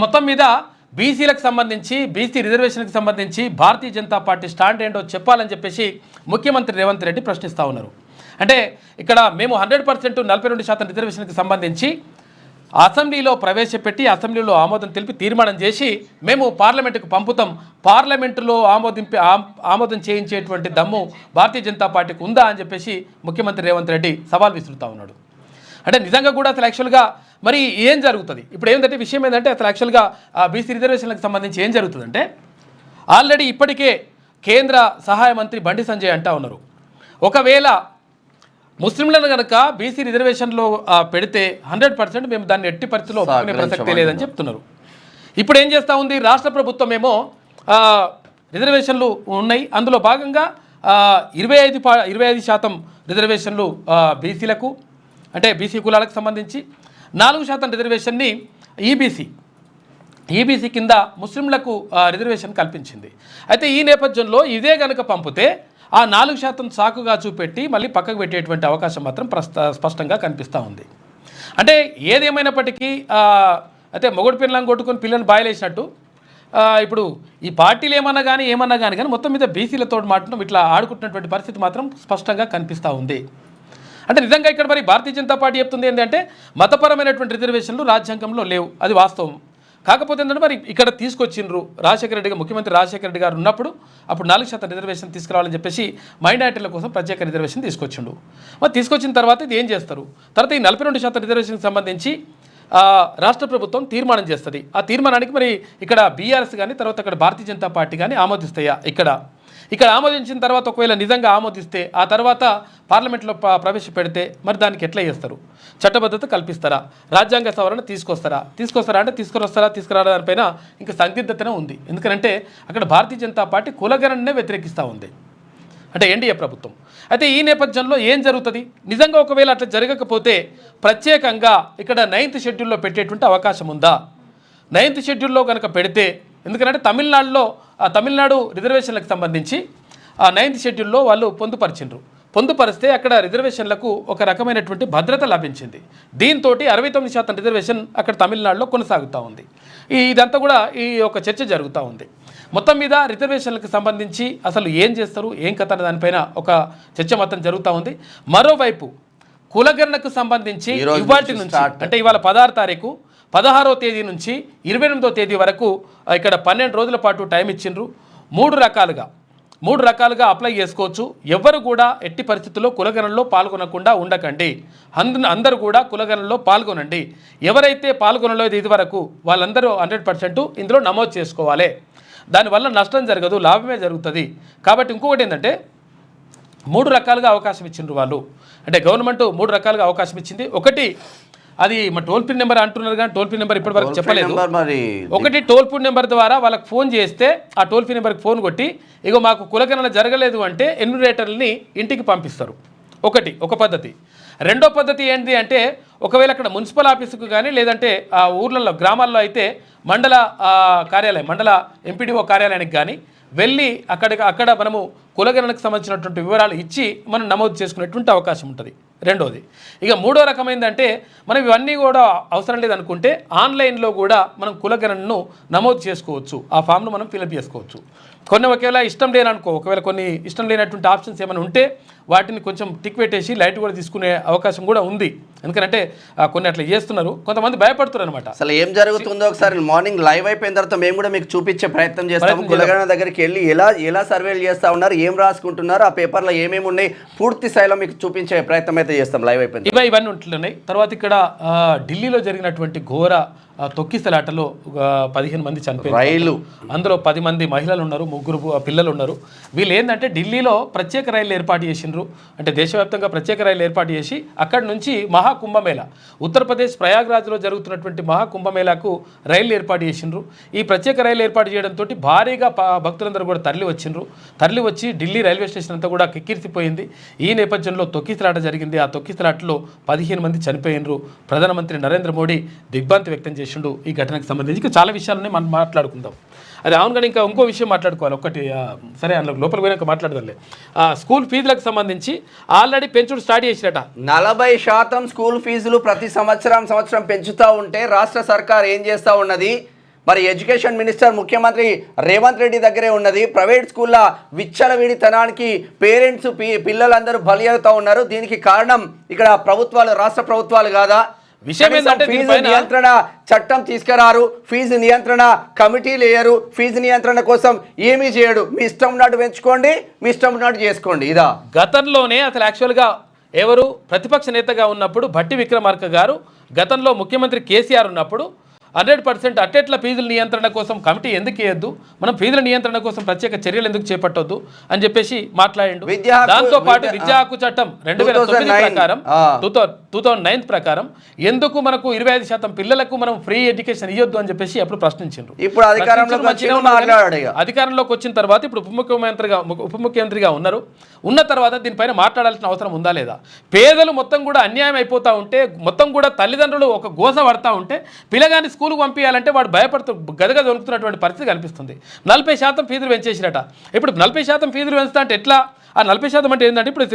మొత్తం మీద బీసీలకు సంబంధించి బీసీ రిజర్వేషన్కి సంబంధించి భారతీయ జనతా పార్టీ స్టాండ్ ఏంటో చెప్పాలని చెప్పేసి ముఖ్యమంత్రి రేవంత్ రెడ్డి ప్రశ్నిస్తూ ఉన్నారు. అంటే ఇక్కడ మేము 100% 42% రిజర్వేషన్కి సంబంధించి అసెంబ్లీలో ప్రవేశపెట్టి అసెంబ్లీలో ఆమోదం తెలిపి తీర్మానం చేసి మేము పార్లమెంటుకు పంపుతాం, పార్లమెంటులో ఆమోదం చేయించేటువంటి దమ్ము భారతీయ జనతా పార్టీకి ఉందా అని చెప్పేసి ముఖ్యమంత్రి రేవంత్ రెడ్డి సవాల్ విసురుతూ ఉన్నాడు. అంటే నిజంగా కూడా అసలు యాక్చువల్గా మరి ఏం జరుగుతుంది ఇప్పుడు ఏంటంటే విషయం ఏంటంటే అసలు యాక్చువల్గా బీసీ రిజర్వేషన్లకు సంబంధించి ఏం జరుగుతుందంటే ఆల్రెడీ ఇప్పటికే కేంద్ర సహాయ మంత్రి బండి సంజయ్ అంటా ఉన్నారు, ఒకవేళ ముస్లింలను కనుక బీసీ రిజర్వేషన్లో పెడితే 100% మేము దాన్ని ఎట్టి పరిస్థితుల్లో ఒప్పుకునే ప్రసక్తే లేదని చెప్తున్నారు. ఇప్పుడు ఏం చేస్తూ ఉంది రాష్ట్ర ప్రభుత్వం ఏమో రిజర్వేషన్లు ఉన్నాయి, అందులో భాగంగా 25% రిజర్వేషన్లు బీసీలకు అంటే బీసీ కులాలకు సంబంధించి 4% రిజర్వేషన్ని ఈబీసీ కింద ముస్లింలకు రిజర్వేషన్ కల్పించింది. అయితే ఈ నేపథ్యంలో ఇదే కనుక పంపితే ఆ 4% సాకుగా చూపెట్టి మళ్ళీ పక్కకు పెట్టేటువంటి అవకాశం మాత్రం స్పష్టంగా కనిపిస్తూ ఉంది. అంటే ఏదేమైనప్పటికీ అయితే మొగుడు పిల్లలను కొట్టుకొని పిల్లలను బాయలేసినట్టు ఇప్పుడు ఈ పార్టీలు ఏమన్నా కానీ మొత్తం మీద బీసీలతో మాత్రం ఇట్లా ఆడుకుంటున్నటువంటి పరిస్థితి మాత్రం స్పష్టంగా కనిపిస్తూ ఉంది. అంటే నిజంగా ఇక్కడ మరి భారతీయ జనతా పార్టీ చెప్తుంది ఏంటంటే మతపరమైనటువంటి రిజర్వేషన్లు రాజ్యాంగంలో లేవు, అది వాస్తవం. కాకపోతే ఏంటంటే మరి ఇక్కడ తీసుకొచ్చిండ్రు ముఖ్యమంత్రి రాజశేఖర రెడ్డి గారు ఉన్నప్పుడు అప్పుడు 4% రిజర్వేషన్ తీసుకురావాలని చెప్పేసి మైనారిటీల కోసం ప్రత్యేక రిజర్వేషన్ తీసుకొచ్చిండు. మరి తీసుకొచ్చిన తర్వాత ఇది ఏం చేస్తారు, తర్వాత ఈ 42% రిజర్వేషన్కి సంబంధించి రాష్ట్ర ప్రభుత్వం తీర్మానం చేస్తుంది. ఆ తీర్మానానికి మరి ఇక్కడ బీఆర్ఎస్ కానీ తర్వాత ఇక్కడ భారతీయ జనతా పార్టీ కానీ ఆమోదిస్తాయా? ఇక్కడ ఆమోదించిన తర్వాత ఒకవేళ నిజంగా ఆమోదిస్తే ఆ తర్వాత పార్లమెంట్లో ప్రవేశపెడితే మరి దానికి ఎట్లా చేస్తారు? చట్టబద్ధత కల్పిస్తారా? రాజ్యాంగ సవరణ తీసుకొస్తారా అంటే తీసుకురారా దానిపైన ఇంకా సందిగ్ధతనే ఉంది. ఎందుకంటే అక్కడ భారతీయ జనతా పార్టీ కులగణనే వ్యతిరేకిస్తూ ఉంది, అంటే ఎన్డీఏ ప్రభుత్వం. అయితే ఈ నేపథ్యంలో ఏం జరుగుతుంది? నిజంగా ఒకవేళ అట్లా జరగకపోతే ప్రత్యేకంగా ఇక్కడ 9th షెడ్యూల్లో పెట్టేటువంటి అవకాశం ఉందా? 9th షెడ్యూల్లో కనుక పెడితే, ఎందుకంటే తమిళనాడు రిజర్వేషన్లకు సంబంధించి 9th షెడ్యూల్లో వాళ్ళు పొందుపరిస్తే అక్కడ రిజర్వేషన్లకు ఒక రకమైనటువంటి భద్రత లభించింది. దీంతో 69% రిజర్వేషన్ అక్కడ తమిళనాడులో కొనసాగుతూ ఉంది. ఇదంతా కూడా ఈ ఒక చర్చ జరుగుతూ ఉంది. మొత్తం మీద రిజర్వేషన్లకు సంబంధించి అసలు ఏం చేస్తారు, ఏం కథ అనే దానిపైన ఒక చర్చ మొత్తం జరుగుతూ ఉంది. మరోవైపు కులగణనకు సంబంధించి ఇవాటి నుంచి అంటే ఇవాళ 16వ తారీఖు 16వ తేదీ నుంచి 28వ తేదీ వరకు ఇక్కడ 12 రోజుల పాటు టైం ఇచ్చిండ్రు. 3 రకాలుగా అప్లై చేసుకోవచ్చు. ఎవరు కూడా ఎట్టి పరిస్థితుల్లో కులగణనలో పాల్గొనకుండా ఉండకండి, అందరూ కూడా కులగణనలో పాల్గొనండి. ఎవరైతే పాల్గొనలేదు ఇది వరకు వాళ్ళందరూ 100% ఇందులో నమోదు చేసుకోవాలి. దానివల్ల నష్టం జరగదు, లాభమే జరుగుతుంది. కాబట్టి ఇంకొకటి ఏంటంటే 3 రకాలుగా అవకాశం ఇచ్చిండ్రు వాళ్ళు, అంటే గవర్నమెంట్ 3 రకాలుగా అవకాశం ఇచ్చింది. ఒకటి అది మా టోల్ ఫ్రీ నెంబర్ అంటున్నారు కానీ టోల్ ఫ్రీ నెంబర్ ఇప్పటివరకు చెప్పలేదు. ఒకటి టోల్ ఫ్రీ నెంబర్ ద్వారా వాళ్ళకి ఫోన్ చేస్తే ఆ టోల్ ఫ్రీ నెంబర్కి ఫోన్ కొట్టి ఇగో మాకు కులగణన జరగలేదు అంటే ఎన్యూమరేటర్ని ఇంటికి పంపిస్తారు. ఒక పద్ధతి. రెండో పద్ధతి ఏంటి అంటే ఒకవేళ అక్కడ మున్సిపల్ ఆఫీసుకు కానీ లేదంటే ఆ ఊర్లలో గ్రామాల్లో అయితే మండల ఎంపీడీఓ కార్యాలయానికి కానీ వెళ్ళి అక్కడ మనము కులగణనకు సంబంధించినటువంటి వివరాలు ఇచ్చి మనం నమోదు చేసుకునేటువంటి అవకాశం ఉంటుంది. రెండోది. ఇక మూడో రకమైందంటే మనం ఇవన్నీ కూడా అవసరం లేదనుకుంటే ఆన్లైన్లో కూడా మనం కులగణనను నమోదు చేసుకోవచ్చు. ఆ ఫామ్ను మనం ఫిలప్ చేసుకోవచ్చు. ఒకవేళ ఇష్టం లేనటువంటి ఆప్షన్స్ ఏమైనా ఉంటే వాటిని కొంచెం టిక్ పెట్టేసి లైట్ కూడా తీసుకునే అవకాశం కూడా ఉంది. ఎందుకంటే కొన్ని అట్లా చేస్తున్నారు, కొంతమంది భయపడుతున్నారు అనమాట. అసలు ఏం జరుగుతుందో ఒకసారి మార్నింగ్ లైవ్ అయిపోయిన తర్వాత మేము కూడా మీకు చూపించే ప్రయత్నం చేస్తాము. కులగణన దగ్గరికి వెళ్ళి ఎలా సర్వేలు చేస్తూ ఉన్నారు, ఏం రాసుకుంటున్నారు, ఆ పేపర్లో ఏమేమి ఉన్నాయి పూర్తి స్థాయిలో మీకు చూపించే ప్రయత్నం అయితే చేస్తాం. లైవ్ అయిపోయింది ఇవన్నీ ఉంటున్నాయి. తర్వాత ఇక్కడ ఢిల్లీలో జరిగినటువంటి ఘోర తొక్కిసలాటలో 15 మంది చనిపోయారు. అందులో 10 మంది మహిళలు ఉన్నారు, 3 పిల్లలు ఉన్నారు. వీళ్ళు ఏంటంటే ఢిల్లీలో ప్రత్యేక రైళ్లు ఏర్పాటు చేసిండ్రు, అంటే దేశవ్యాప్తంగా ప్రత్యేక రైళ్లు ఏర్పాటు చేసి అక్కడి నుంచి మహాకుంభమేళా ఉత్తరప్రదేశ్ ప్రయాగ్రాజ్లో జరుగుతున్నటువంటి మహాకుంభమేళాకు రైళ్లు ఏర్పాటు చేసిండ్రు. ఈ ప్రత్యేక రైలు ఏర్పాటు చేయడంతో భారీగా భక్తులందరూ కూడా తరలి వచ్చి ఢిల్లీ రైల్వే స్టేషన్ అంతా కూడా కిక్కిరిసిపోయింది. ఈ నేపథ్యంలో తొక్కిసలాట జరిగింది. ఆ తొక్కిసలాటలో 15 మంది చనిపోయినరు. ప్రధానమంత్రి నరేంద్ర మోడీ దిగ్భ్రాంతి వ్యక్తం చేసిండు ఈ ఘటనకు సంబంధించి. చాలా విషయాలని మనం మాట్లాడుకుందాం. అది అవును, కానీ ఇంకో విషయం మాట్లాడుకోవాలి. ఒకటి సరే అందులో లోపలికి పోయినాక మాట్లాడదాంలే. స్కూల్ ఫీజులకు సంబంధించి ఆల్రెడీ పెంచుడు స్టార్ట్ చేసినట. 40% స్కూల్ ఫీజులు ప్రతి సంవత్సరం పెంచుతూ ఉంటే రాష్ట్ర సర్కార్ ఏం చేస్తూ ఉన్నది? మరి ఎడ్యుకేషన్ మినిస్టర్ ముఖ్యమంత్రి రేవంత్ రెడ్డి దగ్గరే ఉన్నది. ప్రైవేట్ స్కూళ్ళ విచ్చలవిడితనానికి పేరెంట్స్ పిల్లలందరూ బలి అవుతా ఉన్నారు. దీనికి కారణం ఇక్కడ ప్రభుత్వాలు, రాష్ట్ర ప్రభుత్వాలు కాదా? విషయం ఏంటంటే ఫీజు నియంత్రణ చట్టం తీసుకురారు, ఫీజు నియంత్రణ కమిటీలు వేయరు, ఫీజు నియంత్రణ కోసం ఏమీ చేయడు. మీ ఇష్టం ఉన్నట్టు పెంచుకోండి, మీ ఇష్టం ఉన్నట్టు చేసుకోండి. ఇదా గతంలోనే అసలు యాక్చువల్గా ఎవరు ప్రతిపక్ష నేతగా ఉన్నప్పుడు భట్టి విక్రమార్క గారు, గతంలో ముఖ్యమంత్రి కేసీఆర్ ఉన్నప్పుడు 100% అట్టెట్ల ఫీజుల నియంత్రణ కోసం కమిటీ ఎందుకు వేయద్దు, మనం ఫీజుల నియంత్రణ కోసం ప్రత్యేక చర్యలు ఎందుకు చేపట్టొద్దు అని చెప్పేసి మాట్లాడిండు. దాంతో పాటు విద్యా హక్కు చట్టం 2009 ప్రకారం 2009 ప్రకారం ఎందుకు మనకు 25% పిల్లలకు మనం ఫ్రీ ఎడ్యుకేషన్ ఇవ్వద్దు అని చెప్పేసి అప్పుడు ప్రశ్నించారు. ఇప్పుడు అధికారంలోకి వచ్చిన తర్వాత ఇప్పుడు ఉప ముఖ్యమంత్రిగా ఉన్నారు. ఉన్న తర్వాత దీనిపైన మాట్లాడాల్సిన అవసరం ఉందా లేదా? పేదలు మొత్తం కూడా అన్యాయం అయిపోతూ ఉంటే, మొత్తం కూడా తల్లిదండ్రులు ఒక గోస పడతా ఉంటే, పిల్లగాని స్కూల్కి పంపించాలంటే వాడు భయపడుతూ గదగ దొరుకుతున్నటువంటి పరిస్థితి కనిపిస్తుంది. 40% ఫీజులు పెంచేసిరట. ఇప్పుడు 40% ఫీజులు పెంచుతా అంటే ఎట్లా? ఆ 40% అంటే ఏంటంటే ఇప్పుడు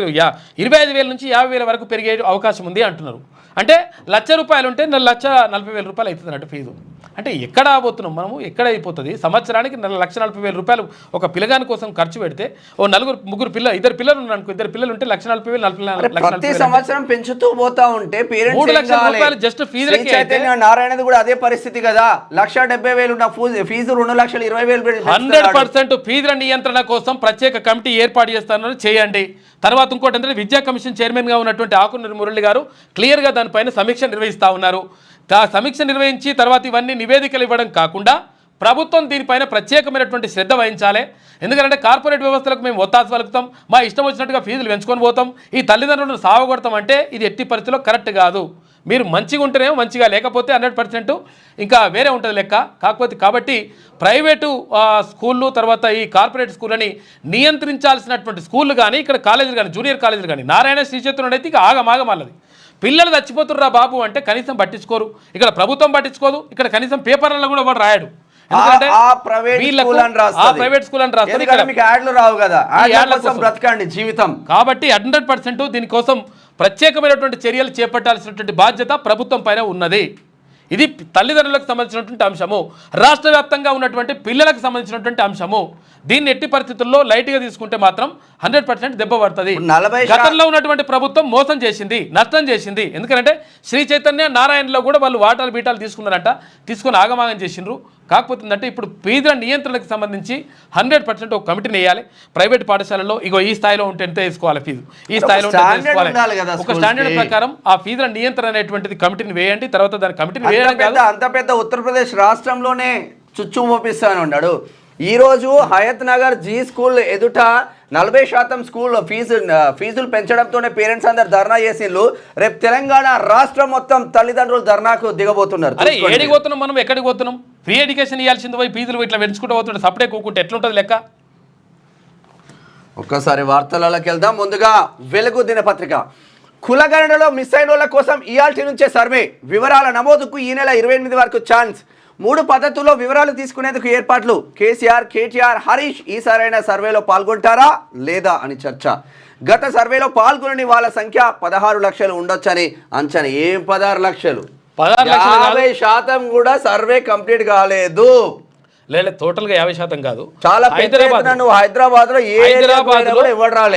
25,000 నుంచి 50,000 వరకు పెరిగే అవకాశం ఉంది అంటున్నారు. అంటే ₹1,00,000 ఉంటే 1,40,000 రూపాయలు అవుతుంది అన్నట్టు ఫీజు. అంటే ఎక్కడ పోతున్నాం మనము? ఎక్కడ అయిపోతుంది? సంవత్సరానికి ₹1,40,000 ఒక పిల్లగాని కోసం ఖర్చు పెడితే, ఓ ఇద్దరు పిల్లలు ఉన్నారు, ఇద్దరు పిల్లలు ఉంటే ప్రతి సంవత్సరం పెంచుతూ పోతా ఉంటే ₹3 లక్షలు జస్ట్ ఫీజు. నారాయణది కూడా అదే పరిస్థితి కదా. 1,70,000 ఉన్న ఫీజు 2,20,000. 100% ఫీజుల నియంత్రణ కోసం ప్రత్యేక కమిటీ ఏర్పాటు చేస్తానని చేయండి. తర్వాత ఇంకోటి అంటే విద్యా కమిషన్ చైర్మన్గా ఉన్నటువంటి ఆకునూరి మురళి గారు క్లియర్గా దానిపైన సమీక్ష నిర్వహిస్తూ ఉన్నారు. సమీక్ష నిర్వహించి తర్వాత ఇవన్నీ నివేదికలు ఇవ్వడం కాకుండా ప్రభుత్వం దీనిపైన ప్రత్యేకమైనటువంటి శ్రద్ధ వహించాలి. ఎందుకంటే కార్పొరేట్ వ్యవస్థలకు మేము ఒత్తాసు పలుకుతాం, మా ఇష్టం వచ్చినట్టుగా ఫీజులు పెంచుకొని పోతాం, ఈ తల్లిదండ్రులను సావగొడతాం అంటే ఇది ఎట్టి పరిస్థితిలో కరెక్ట్ కాదు. మీరు మంచిగా ఉంటేనేమో మంచిగా, లేకపోతే 100% ఇంకా వేరే ఉంటుంది లెక్క. కాబట్టి ప్రైవేటు స్కూళ్ళు తర్వాత ఈ కార్పొరేట్ స్కూళ్ళని నియంత్రించాల్సినటువంటి స్కూళ్ళు కానీ, ఇక్కడ కాలేజీలు కానీ, జూనియర్ కాలేజీలు కానీ, నారాయణ శ్రీచేతుడు అయితే ఇక ఆగమాగమల్లది. పిల్లలు చచ్చిపోతుర్రా బాబు అంటే కనీసం పట్టించుకోరు, ఇక్కడ ప్రభుత్వం పట్టించుకోదు, ఇక్కడ కనీసం పేపర్లలో కూడా వాడు రాయడు. ప్రైవేట్ స్కూల్ అని రాస్తారు జీవితం. కాబట్టి 100% దీనికోసం ప్రత్యేకమైనటువంటి చర్యలు చేపట్టాల్సినటువంటి బాధ్యత ప్రభుత్వం పైన ఉన్నది. ఇది తల్లిదండ్రులకు సంబంధించినటువంటి అంశము, రాష్ట్ర వ్యాప్తంగా ఉన్నటువంటి పిల్లలకు సంబంధించినటువంటి అంశము. దీన్ని ఎట్టి పరిస్థితుల్లో లైట్గా తీసుకుంటే మాత్రం 100% దెబ్బ పడుతుంది. గతంలో ఉన్నటువంటి ప్రభుత్వం మోసం చేసింది, నష్టం చేసింది. ఎందుకంటే శ్రీ చైతన్య నారాయణలో కూడా వాళ్ళు వాటాలు బీటాలు తీసుకున్నారంట, తీసుకొని ఆగమాగం చేసిండ్రు. కాకపోతే అంటే ఇప్పుడు ఫీజుల నియంత్రణకు సంబంధించి 100% ఒక కమిటీని వేయాలి. ప్రైవేట్ పాఠశాలలో ఇగో ఈ స్థాయిలో ఉంటే ఎంత వేసుకోవాలి ఫీజు, ఈ స్థాయిలో ఒక స్టాండర్డ్ ప్రకారం ఆ ఫీజుల నియంత్రణ అనేటువంటిది కమిటీని వేయండి. తర్వాత దాని కమిటీని వేయడం కాదు, అంత పెద్ద ఉత్తరప్రదేశ్ రాష్ట్రంలోనే చుచ్చు మోపిస్తాను ఉన్నాడు. ఈరోజు హయత్ నగర్ జీ స్కూల్ ఎదుట 40% స్కూల్ ఫీజులు పెంచడంతోనే పేరెంట్స్ అందరు ధర్నా చేసిండ్రు. రేపు తెలంగాణ రాష్ట్రం మొత్తం తల్లిదండ్రులు ధర్నాకు దిగబోతున్నారు. అరే ఏడికి పోతున్నాం మనం, ఎక్కడికి పోతున్నాం? ఫ్రీ ఎడ్యుకేషన్ ఇవ్వాల్సింది పోయి ఫీజులు ఇట్లా పెంచుకుంటూ పోతుంటే సపడే కూకుంటే ఎట్లుంటుంది లెక్క? ఒక్కసారి వార్తలలోకి వెళ్దాం. ముందుగా వెలుగు దినపత్రిక. కులగణనలో మిస్ అయిన వాళ్ళ కోసం ఇయాల్టీ నుంచే సర్వే, వివరాల నమోదుకు ఈ నెల 28 వరకు ఛాన్స్. 3 పద్ధతుల్లో వివరాలు తీసుకునేందుకు ఏర్పాట్లు. కేసీఆర్, కేటీఆర్, హరీష్ ఈసారైన సర్వేలో పాల్గొంటారా లేదా అని చర్చ. గత సర్వేలో పాల్గొనని వాళ్ళ సంఖ్య 16 లక్షలు ఉండొచ్చని అంచనా. ఏం 16 లక్షలు? 50% కూడా సర్వే కంప్లీట్ కాలేదు. లేదు టోటల్గా 50% కాదు. చాలా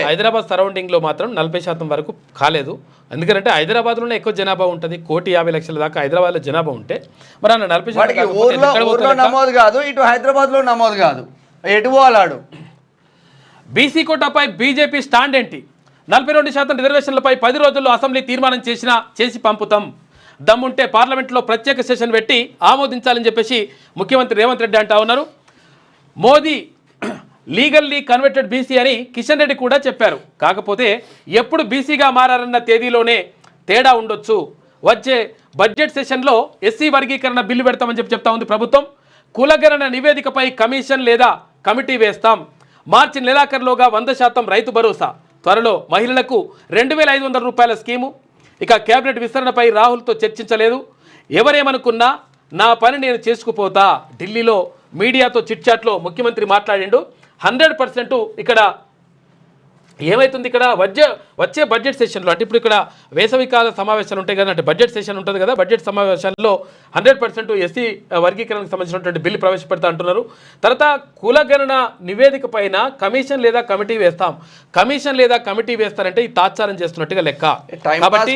హైదరాబాద్ సరౌండింగ్ లో మాత్రం 40% వరకు కాలేదు. ఎందుకంటే హైదరాబాద్లోనే ఎక్కువ జనాభా ఉంటుంది, 1,50,00,000 దాకా హైదరాబాద్లో జనాభా ఉంటే మరి అన్న 40% నమోదు కాదు, ఇటు హైదరాబాద్లో నమోదు కాదు, ఎటు పోలాడు. బీసీ కోటాపై బీజేపీ స్టాండ్ ఏంటి? 42% రిజర్వేషన్లపై 10 రోజుల్లో అసెంబ్లీ తీర్మానం చేసి పంపుతాం. దమ్ముంటే పార్లమెంట్లో ప్రత్యేక సెషన్ పెట్టి ఆమోదించాలని చెప్పేసి ముఖ్యమంత్రి రేవంత్ రెడ్డి అంటా ఉన్నారు. మోదీ లీగల్లీ కన్వర్టెడ్ బీసీ అని కిషన్ రెడ్డి కూడా చెప్పారు. కాకపోతే ఎప్పుడు బీసీగా మారారన్న తేదీలోనే తేడా ఉండొచ్చు. వచ్చే బడ్జెట్ సెషన్లో ఎస్సీ వర్గీకరణ బిల్లు పెడతామని చెప్తా ఉంది ప్రభుత్వం. కులగణన నివేదికపై కమిషన్ లేదా కమిటీ వేస్తాం. మార్చి నెలాఖరులోగా 100% రైతు భరోసా. త్వరలో మహిళలకు 2,500 రూపాయల స్కీము. ఇక కేబినెట్ విస్తరణపై రాహుల్తో చర్చించలేదు. ఎవరేమనుకున్నా నా పని నేను చేసుకుపోతా. ఢిల్లీలో మీడియాతో చిట్చాట్లో ముఖ్యమంత్రి మాట్లాడిండు. 100% ఇక్కడ ఏమైతుంది ఇక్కడ వచ్చే బడ్జెట్ సెషన్లో అంటే ఇప్పుడు ఇక్కడ వేసవికాల సమావేశాలు ఉంటాయి కదా, అంటే బడ్జెట్ సెషన్ ఉంటుంది కదా, బడ్జెట్ సమావేశాల్లో 100% ఎస్సీ వర్గీకరణకు సంబంధించినటువంటి బిల్లు ప్రవేశపెడతా అంటున్నారు. తర్వాత కులగణన నివేదిక పైన కమిషన్ లేదా కమిటీ వేస్తాం. కమిషన్ లేదా కమిటీ వేస్తారంటే ఈ తాత్సారం చేస్తున్నట్టుగా లెక్క. కాబట్టి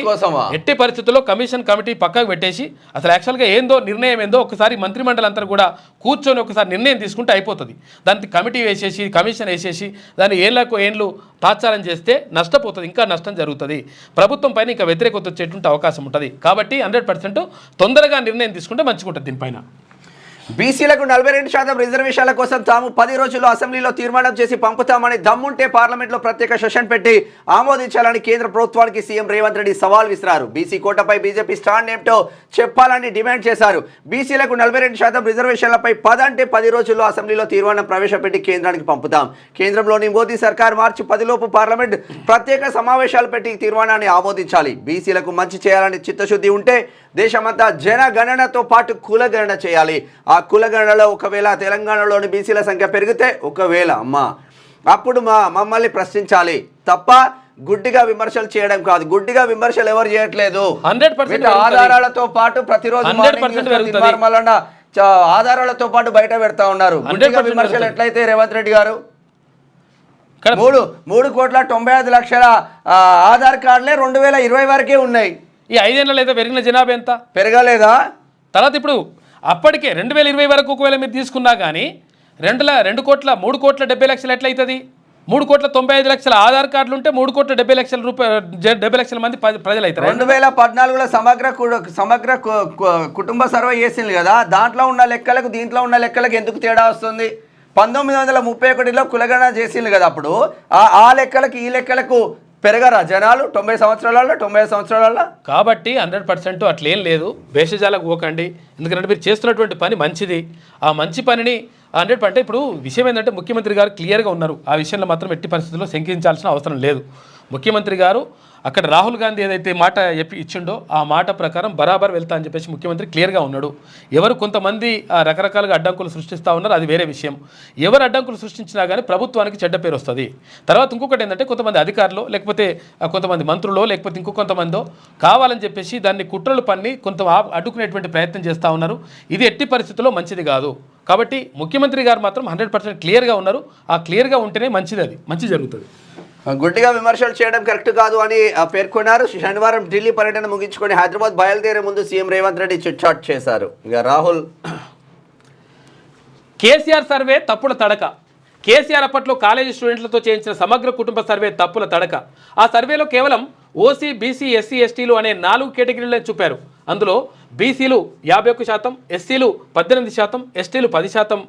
ఎట్టి పరిస్థితుల్లో కమిటీ పక్కకు పెట్టేసి అసలు యాక్చువల్గా ఏందో నిర్ణయం ఏందో ఒకసారి మంత్రిమండలి అంతా కూడా కూర్చొని ఒకసారి నిర్ణయం తీసుకుంటే అయిపోతుంది. దానికి కమిటీ వేసేసి కమిషన్ వేసేసి దాన్ని ఏళ్ళు తాత్సారం చేస్తే నష్టపోతుంది, ఇంకా నష్టం జరుగుతుంది. ప్రభుత్వం పైన ఇంకా వ్యతిరేకత వచ్చేటువంటి అవకాశం ఉంటుంది. కాబట్టి 100% తొందరగా నిర్ణయం తీసుకుంటే మంచిగా ఉంటుంది దీనిపైన. బీసీలకు 42% రిజర్వేషన్ల కోసం తాము 10 రోజుల్లో అసెంబ్లీలో తీర్మానం చేసి పంపుతామని, దమ్ముంటే పార్లమెంట్లో ప్రత్యేక సెషన్ పెట్టి ఆమోదించాలని కేంద్ర ప్రభుత్వానికి సీఎం రేవంత్ రెడ్డి సవాల్ విసిరారు. బీసీ కోటపై బీజేపీ స్టాండ్ ఏమిటో చెప్పాలని డిమాండ్ చేశారు. బీసీలకు 42% రిజర్వేషన్లపై 10 రోజుల్లో అసెంబ్లీలో తీర్మానం ప్రవేశపెట్టి కేంద్రానికి పంపుతాం. కేంద్రంలోని మోదీ సర్కార్ మార్చి 10 లోపు పార్లమెంట్ ప్రత్యేక సమావేశాలు పెట్టి తీర్మానాన్ని ఆమోదించాలి. బీసీలకు మంచి చేయాలని చిత్తశుద్ధి ఉంటే దేశమంతా జనగణనతో పాటు కులగణన చేయాలి. ఆ కులగణనలో ఒకవేళ తెలంగాణలోని బీసీల సంఖ్య పెరిగితే అప్పుడు మమ్మల్ని ప్రశ్నించాలి తప్ప గుడ్డిగా విమర్శలు చేయడం కాదు. గుడ్డిగా విమర్శలు ఎవరు చేయట్లేదు. 100% ఆధారాలతో పాటు ప్రతిరోజు ఆధారాలతో పాటు బయట పెడతా ఉన్నారు. గుడ్డిగా విమర్శలు ఎట్లయితే రేవంత్ రెడ్డి గారు 3,95,00,000 ఆధార్ కార్డులే 2020 వరకే ఉన్నాయి. ఈ 5 ఏళ్ళలో అయితే పెరిగిన జనాభా ఎంత పెరగలేదా? తర్వాత ఇప్పుడు అప్పటికే 2020 వరకు ఒకవేళ మీరు తీసుకున్నా కానీ 3,70,00,000 ఎట్లయితుంది? 3,95,00,000 ఆధార్ కార్డులు ఉంటే 3,70,00,000 మంది ప్రజలు అవుతారు. 2014లో సమగ్ర కుటుంబ సర్వే చేసింది కదా, దాంట్లో ఉన్న లెక్కలకు దీంట్లో ఉన్న లెక్కలకు ఎందుకు తేడా వస్తుంది? 1931లో కులగణన చేసింది కదా, అప్పుడు ఆ లెక్కలకు ఈ లెక్కలకు పెరగరా జనాలు 90 సంవత్సరాలలో? కాబట్టి 100% అట్లేం లేదు. భేషజాలకు పోకండి. ఎందుకంటే మీరు చేస్తున్నటువంటి పని మంచిది. ఆ మంచి పనిని 100% ఇప్పుడు విషయం ఏంటంటే ముఖ్యమంత్రి గారు క్లియర్గా ఉన్నారు. ఆ విషయంలో మాత్రం ఎట్టి పరిస్థితుల్లో శంకించాల్సిన అవసరం లేదు. ముఖ్యమంత్రి గారు అక్కడ రాహుల్ గాంధీ ఏదైతే మాట ఇచ్చిండో ఆ మాట ప్రకారం బరాబర్ వెళ్తా అని చెప్పేసి ముఖ్యమంత్రి క్లియర్గా ఉన్నాడు. ఎవరు కొంతమంది రకరకాలుగా అడ్డంకులు సృష్టిస్తూ ఉన్నారు, అది వేరే విషయం. ఎవరు అడ్డంకులు సృష్టించినా కానీ ప్రభుత్వానికి చెడ్డ పేరు వస్తుంది. తర్వాత ఇంకొకటి ఏంటంటే కొంతమంది అధికారులు లేకపోతే కొంతమంది మంత్రులు లేకపోతే ఇంకొంతమందో కావాలని చెప్పేసి దాన్ని కుట్రలు పన్ని కొంత అడ్డుకునేటువంటి ప్రయత్నం చేస్తూ ఉన్నారు. ఇది ఎట్టి పరిస్థితుల్లో మంచిది కాదు. కాబట్టి ముఖ్యమంత్రి గారు మాత్రం 100% క్లియర్గా ఉన్నారు. ఆ క్లియర్గా ఉంటేనే మంచిది, అది మంచి జరుగుతుంది. గుడ్డిగా విమర్శలు చేయడం కరెక్ట్ కాదు అని పేర్కొన్నారు. శనివారం ఢిల్లీ పర్యటన ముగించుకొని హైదరాబాద్ బయలుదేరే ముందు సీఎం రేవంత్ రెడ్డి చిట్చాట్ చేశారు. ఇక రాహుల్ కేసీఆర్ సర్వే తప్పుల తడక. కేసీఆర్ అప్పట్లో కాలేజీ స్టూడెంట్లతో చేయించిన సమగ్ర కుటుంబ సర్వే తప్పుల తడక. ఆ సర్వేలో కేవలం ఓసీ, బీసీ, ఎస్సీ, ఎస్టీలు అనే 4 కేటగిరీలే చూపారు. అందులో బీసీలు 51%, ఎస్సీలు 18%, ఎస్టీలు 10%,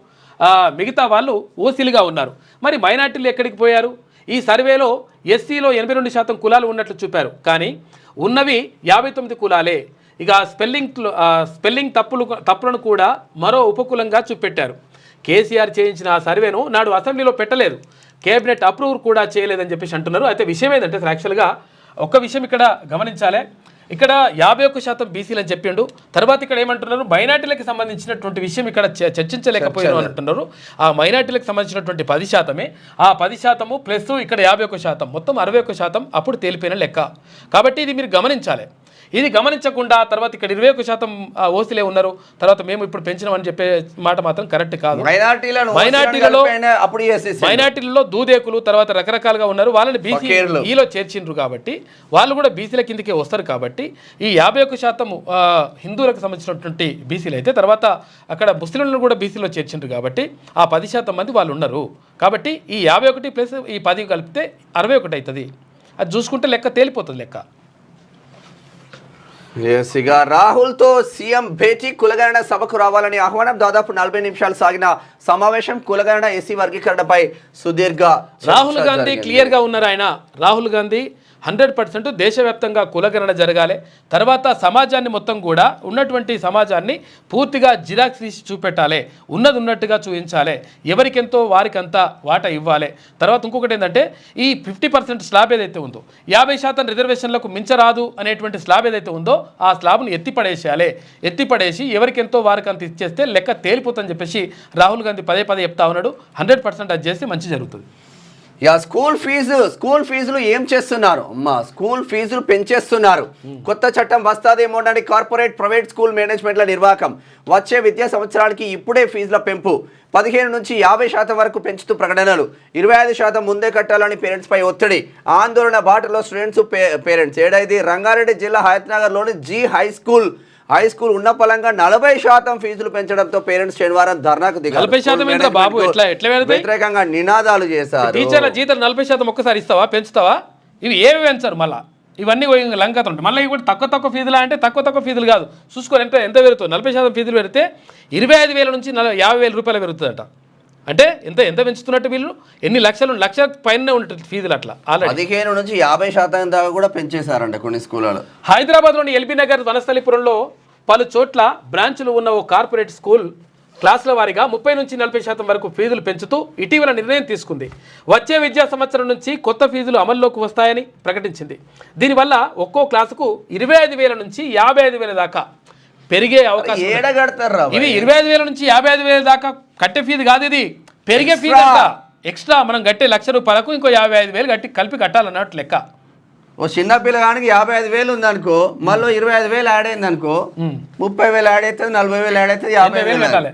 మిగతా వాళ్ళు ఓసీలుగా ఉన్నారు. మరి మైనార్టీలు ఎక్కడికి పోయారు? ఈ సర్వేలో ఎస్సీలో 82% కులాలు ఉన్నట్లు చూపారు, కానీ ఉన్నవి 59 కులాలే. ఇక స్పెల్లింగ్ తప్పులను కూడా మరో ఉపకులంగా చూపెట్టారు. కేసీఆర్ చేయించిన ఆ సర్వేను నాడు అసెంబ్లీలో పెట్టలేదు, కేబినెట్ అప్రూవ్ కూడా చేయలేదని చెప్పేసి అంటున్నారు. అయితే విషయం ఏంటంటే యాక్చువల్గా ఒక్క విషయం ఇక్కడ గమనించాలి. ఇక్కడ 51% బీసీలు అని చెప్పిండు. తర్వాత ఇక్కడ ఏమంటున్నారు, మైనార్టీలకు సంబంధించినటువంటి విషయం ఇక్కడ చర్చించలేకపోయారు అని అంటున్నారు. ఆ మైనార్టీలకు సంబంధించినటువంటి 10%, ఆ 10% ప్లస్ ఇక్కడ 51%, మొత్తం 61% అప్పుడు తేలిపోయిన లెక్క. కాబట్టి ఇది మీరు గమనించాలి. ఇది గమనించకుండా తర్వాత ఇక్కడ 21% ఓసీలే ఉన్నారు, తర్వాత మేము ఇప్పుడు పెంచినామని చెప్పే మాట మాత్రం కరెక్ట్ కాదు. మైనార్టీలలో దూదేకులు తర్వాత రకరకాలుగా ఉన్నారు, వాళ్ళని బీసీలో చేర్చిండ్రు కాబట్టి వాళ్ళు కూడా బీసీల కిందకే వస్తారు. కాబట్టి ఈ 51% హిందువులకు సంబంధించినటువంటి బీసీలు అయితే తర్వాత అక్కడ ముస్లింలను కూడా బీసీలో చేర్చిండ్రు కాబట్టి ఆ 10% మంది వాళ్ళు ఉన్నారు. కాబట్టి ఈ 51 ప్లస్ ఈ 10 కలిపితే 61 అవుతుంది. అది చూసుకుంటే లెక్క తేలిపోతుంది లెక్క. రాహుల్తో సీఎం భేటీ, కులగణన సభకు రావాలని ఆహ్వానం. దాదాపు 40 నిమిషాలు సాగిన సమావేశం కులగణన ఎస్సీ వర్గీకరణపై సుదీర్ఘ. రాహుల్ గాంధీ క్లియర్గా ఉన్నారు. ఆయన రాహుల్ గాంధీ 100% దేశవ్యాప్తంగా కులగణన జరగాలి. తర్వాత సమాజాన్ని మొత్తం కూడా ఉన్నటువంటి సమాజాన్ని పూర్తిగా జిరాక్స్ తీసి చూపెట్టాలి, ఉన్నట్టుగా చూపించాలి, ఎవరికెంతో వారికంతా వాటా ఇవ్వాలి. తర్వాత ఇంకొకటి ఏంటంటే ఈ 50% స్లాబ్ ఏదైతే ఉందో 50% రిజర్వేషన్లకు మించరాదు అనేటువంటి స్లాబ్ ఏదైతే ఉందో ఆ స్లాబ్ను ఎత్తిపడేసి ఎవరికెంతో వారికంత ఇచ్చేస్తే లెక్క తేలిపోతుందని చెప్పేసి రాహుల్ గాంధీ పదే చెప్తా ఉన్నాడు. 100% అది చేస్తే మంచి జరుగుతుంది. యా స్కూల్ ఫీజులు ఏం చేస్తున్నారు అమ్మా? స్కూల్ ఫీజులు పెంచేస్తున్నారు. కొత్త చట్టం వస్తాదేమోనని కార్పొరేట్ ప్రైవేట్ స్కూల్ మేనేజ్మెంట్ల నిర్వాహకం. వచ్చే విద్యా సంవత్సరానికి ఇప్పుడే ఫీజుల పెంపు 15 నుంచి 50% వరకు పెంచుతూ ప్రకటనలు. 25% ముందే కట్టాలని పేరెంట్స్ పై ఒత్తిడి. ఆందోళన బాటలో స్టూడెంట్స్ పేరెంట్స్. ఏడైది రంగారెడ్డి జిల్లా హయత్నగర్లోని జీ హై స్కూల్ ఉన్న పలంగా 40% ఫీజులు పెంచడంతో పేరెంట్స్ శనివారం ధర్నాకు దిగారు. వ్యతిరేకంగా నినాదాలు చేశారు. టీచర్ల జీతం 40% ఒక్కసారి ఇస్తావా, పెంచుతావా? ఇవి ఏమి పెంచారు మళ్ళా? ఇవన్నీ లంకత ఉంటాయి. మళ్ళీ ఇవి తక్కువ ఫీజులా అంటే తక్కువ ఫీజులు కాదు. చూసుకోవాలి ఎంత పెరుగుతుంది. 40% ఫీజులు పెడితే 25,000 నుంచి 50,000 రూపాయలు పెరుగుతుందట. అంటే ఎంత పెంచుతున్నట్టు వీళ్ళు? ఎన్ని లక్షల పైన ఉంటుంది ఫీజులు. అట్లా 15 నుంచి 50% దాకా కూడా పెంచేశారంట కొన్ని స్కూళ్ళలో. హైదరాబాద్లోని ఎల్బీ నగర్ వనస్థలిపురంలో పలు చోట్ల బ్రాంచులు ఉన్న ఓ కార్పొరేట్ స్కూల్ క్లాసుల వారీగా 30 నుంచి 40% వరకు ఫీజులు పెంచుతూ ఇటీవల నిర్ణయం తీసుకుంది. వచ్చే విద్యా సంవత్సరం నుంచి కొత్త ఫీజులు అమల్లోకి వస్తాయని ప్రకటించింది. దీనివల్ల ఒక్కో క్లాసుకు 25,000 నుంచి 55,000 దాకా పెరిగే అవకాశం. ఇవి 25,000 నుంచి 55,000 దాకా కట్టే ఫీజు కాదు, ఇది పెరిగే ఫీజు అంట. ఎక్స్ట్రా మనం కట్టే ₹1,00,000 ఇంకో 55,000 కలిపి కట్టాలన్నట్టు లెక్క. ఓ చిన్న పిల్లగానికి 55,000 ఉందనుకో, మళ్ళీ 25,000 యాడ్ అయింది అనుకో, 30,000 యాడ్ అవుతుంది, 40,000 యాడ్ అవుతుంది, 50,000 కట్టాలి.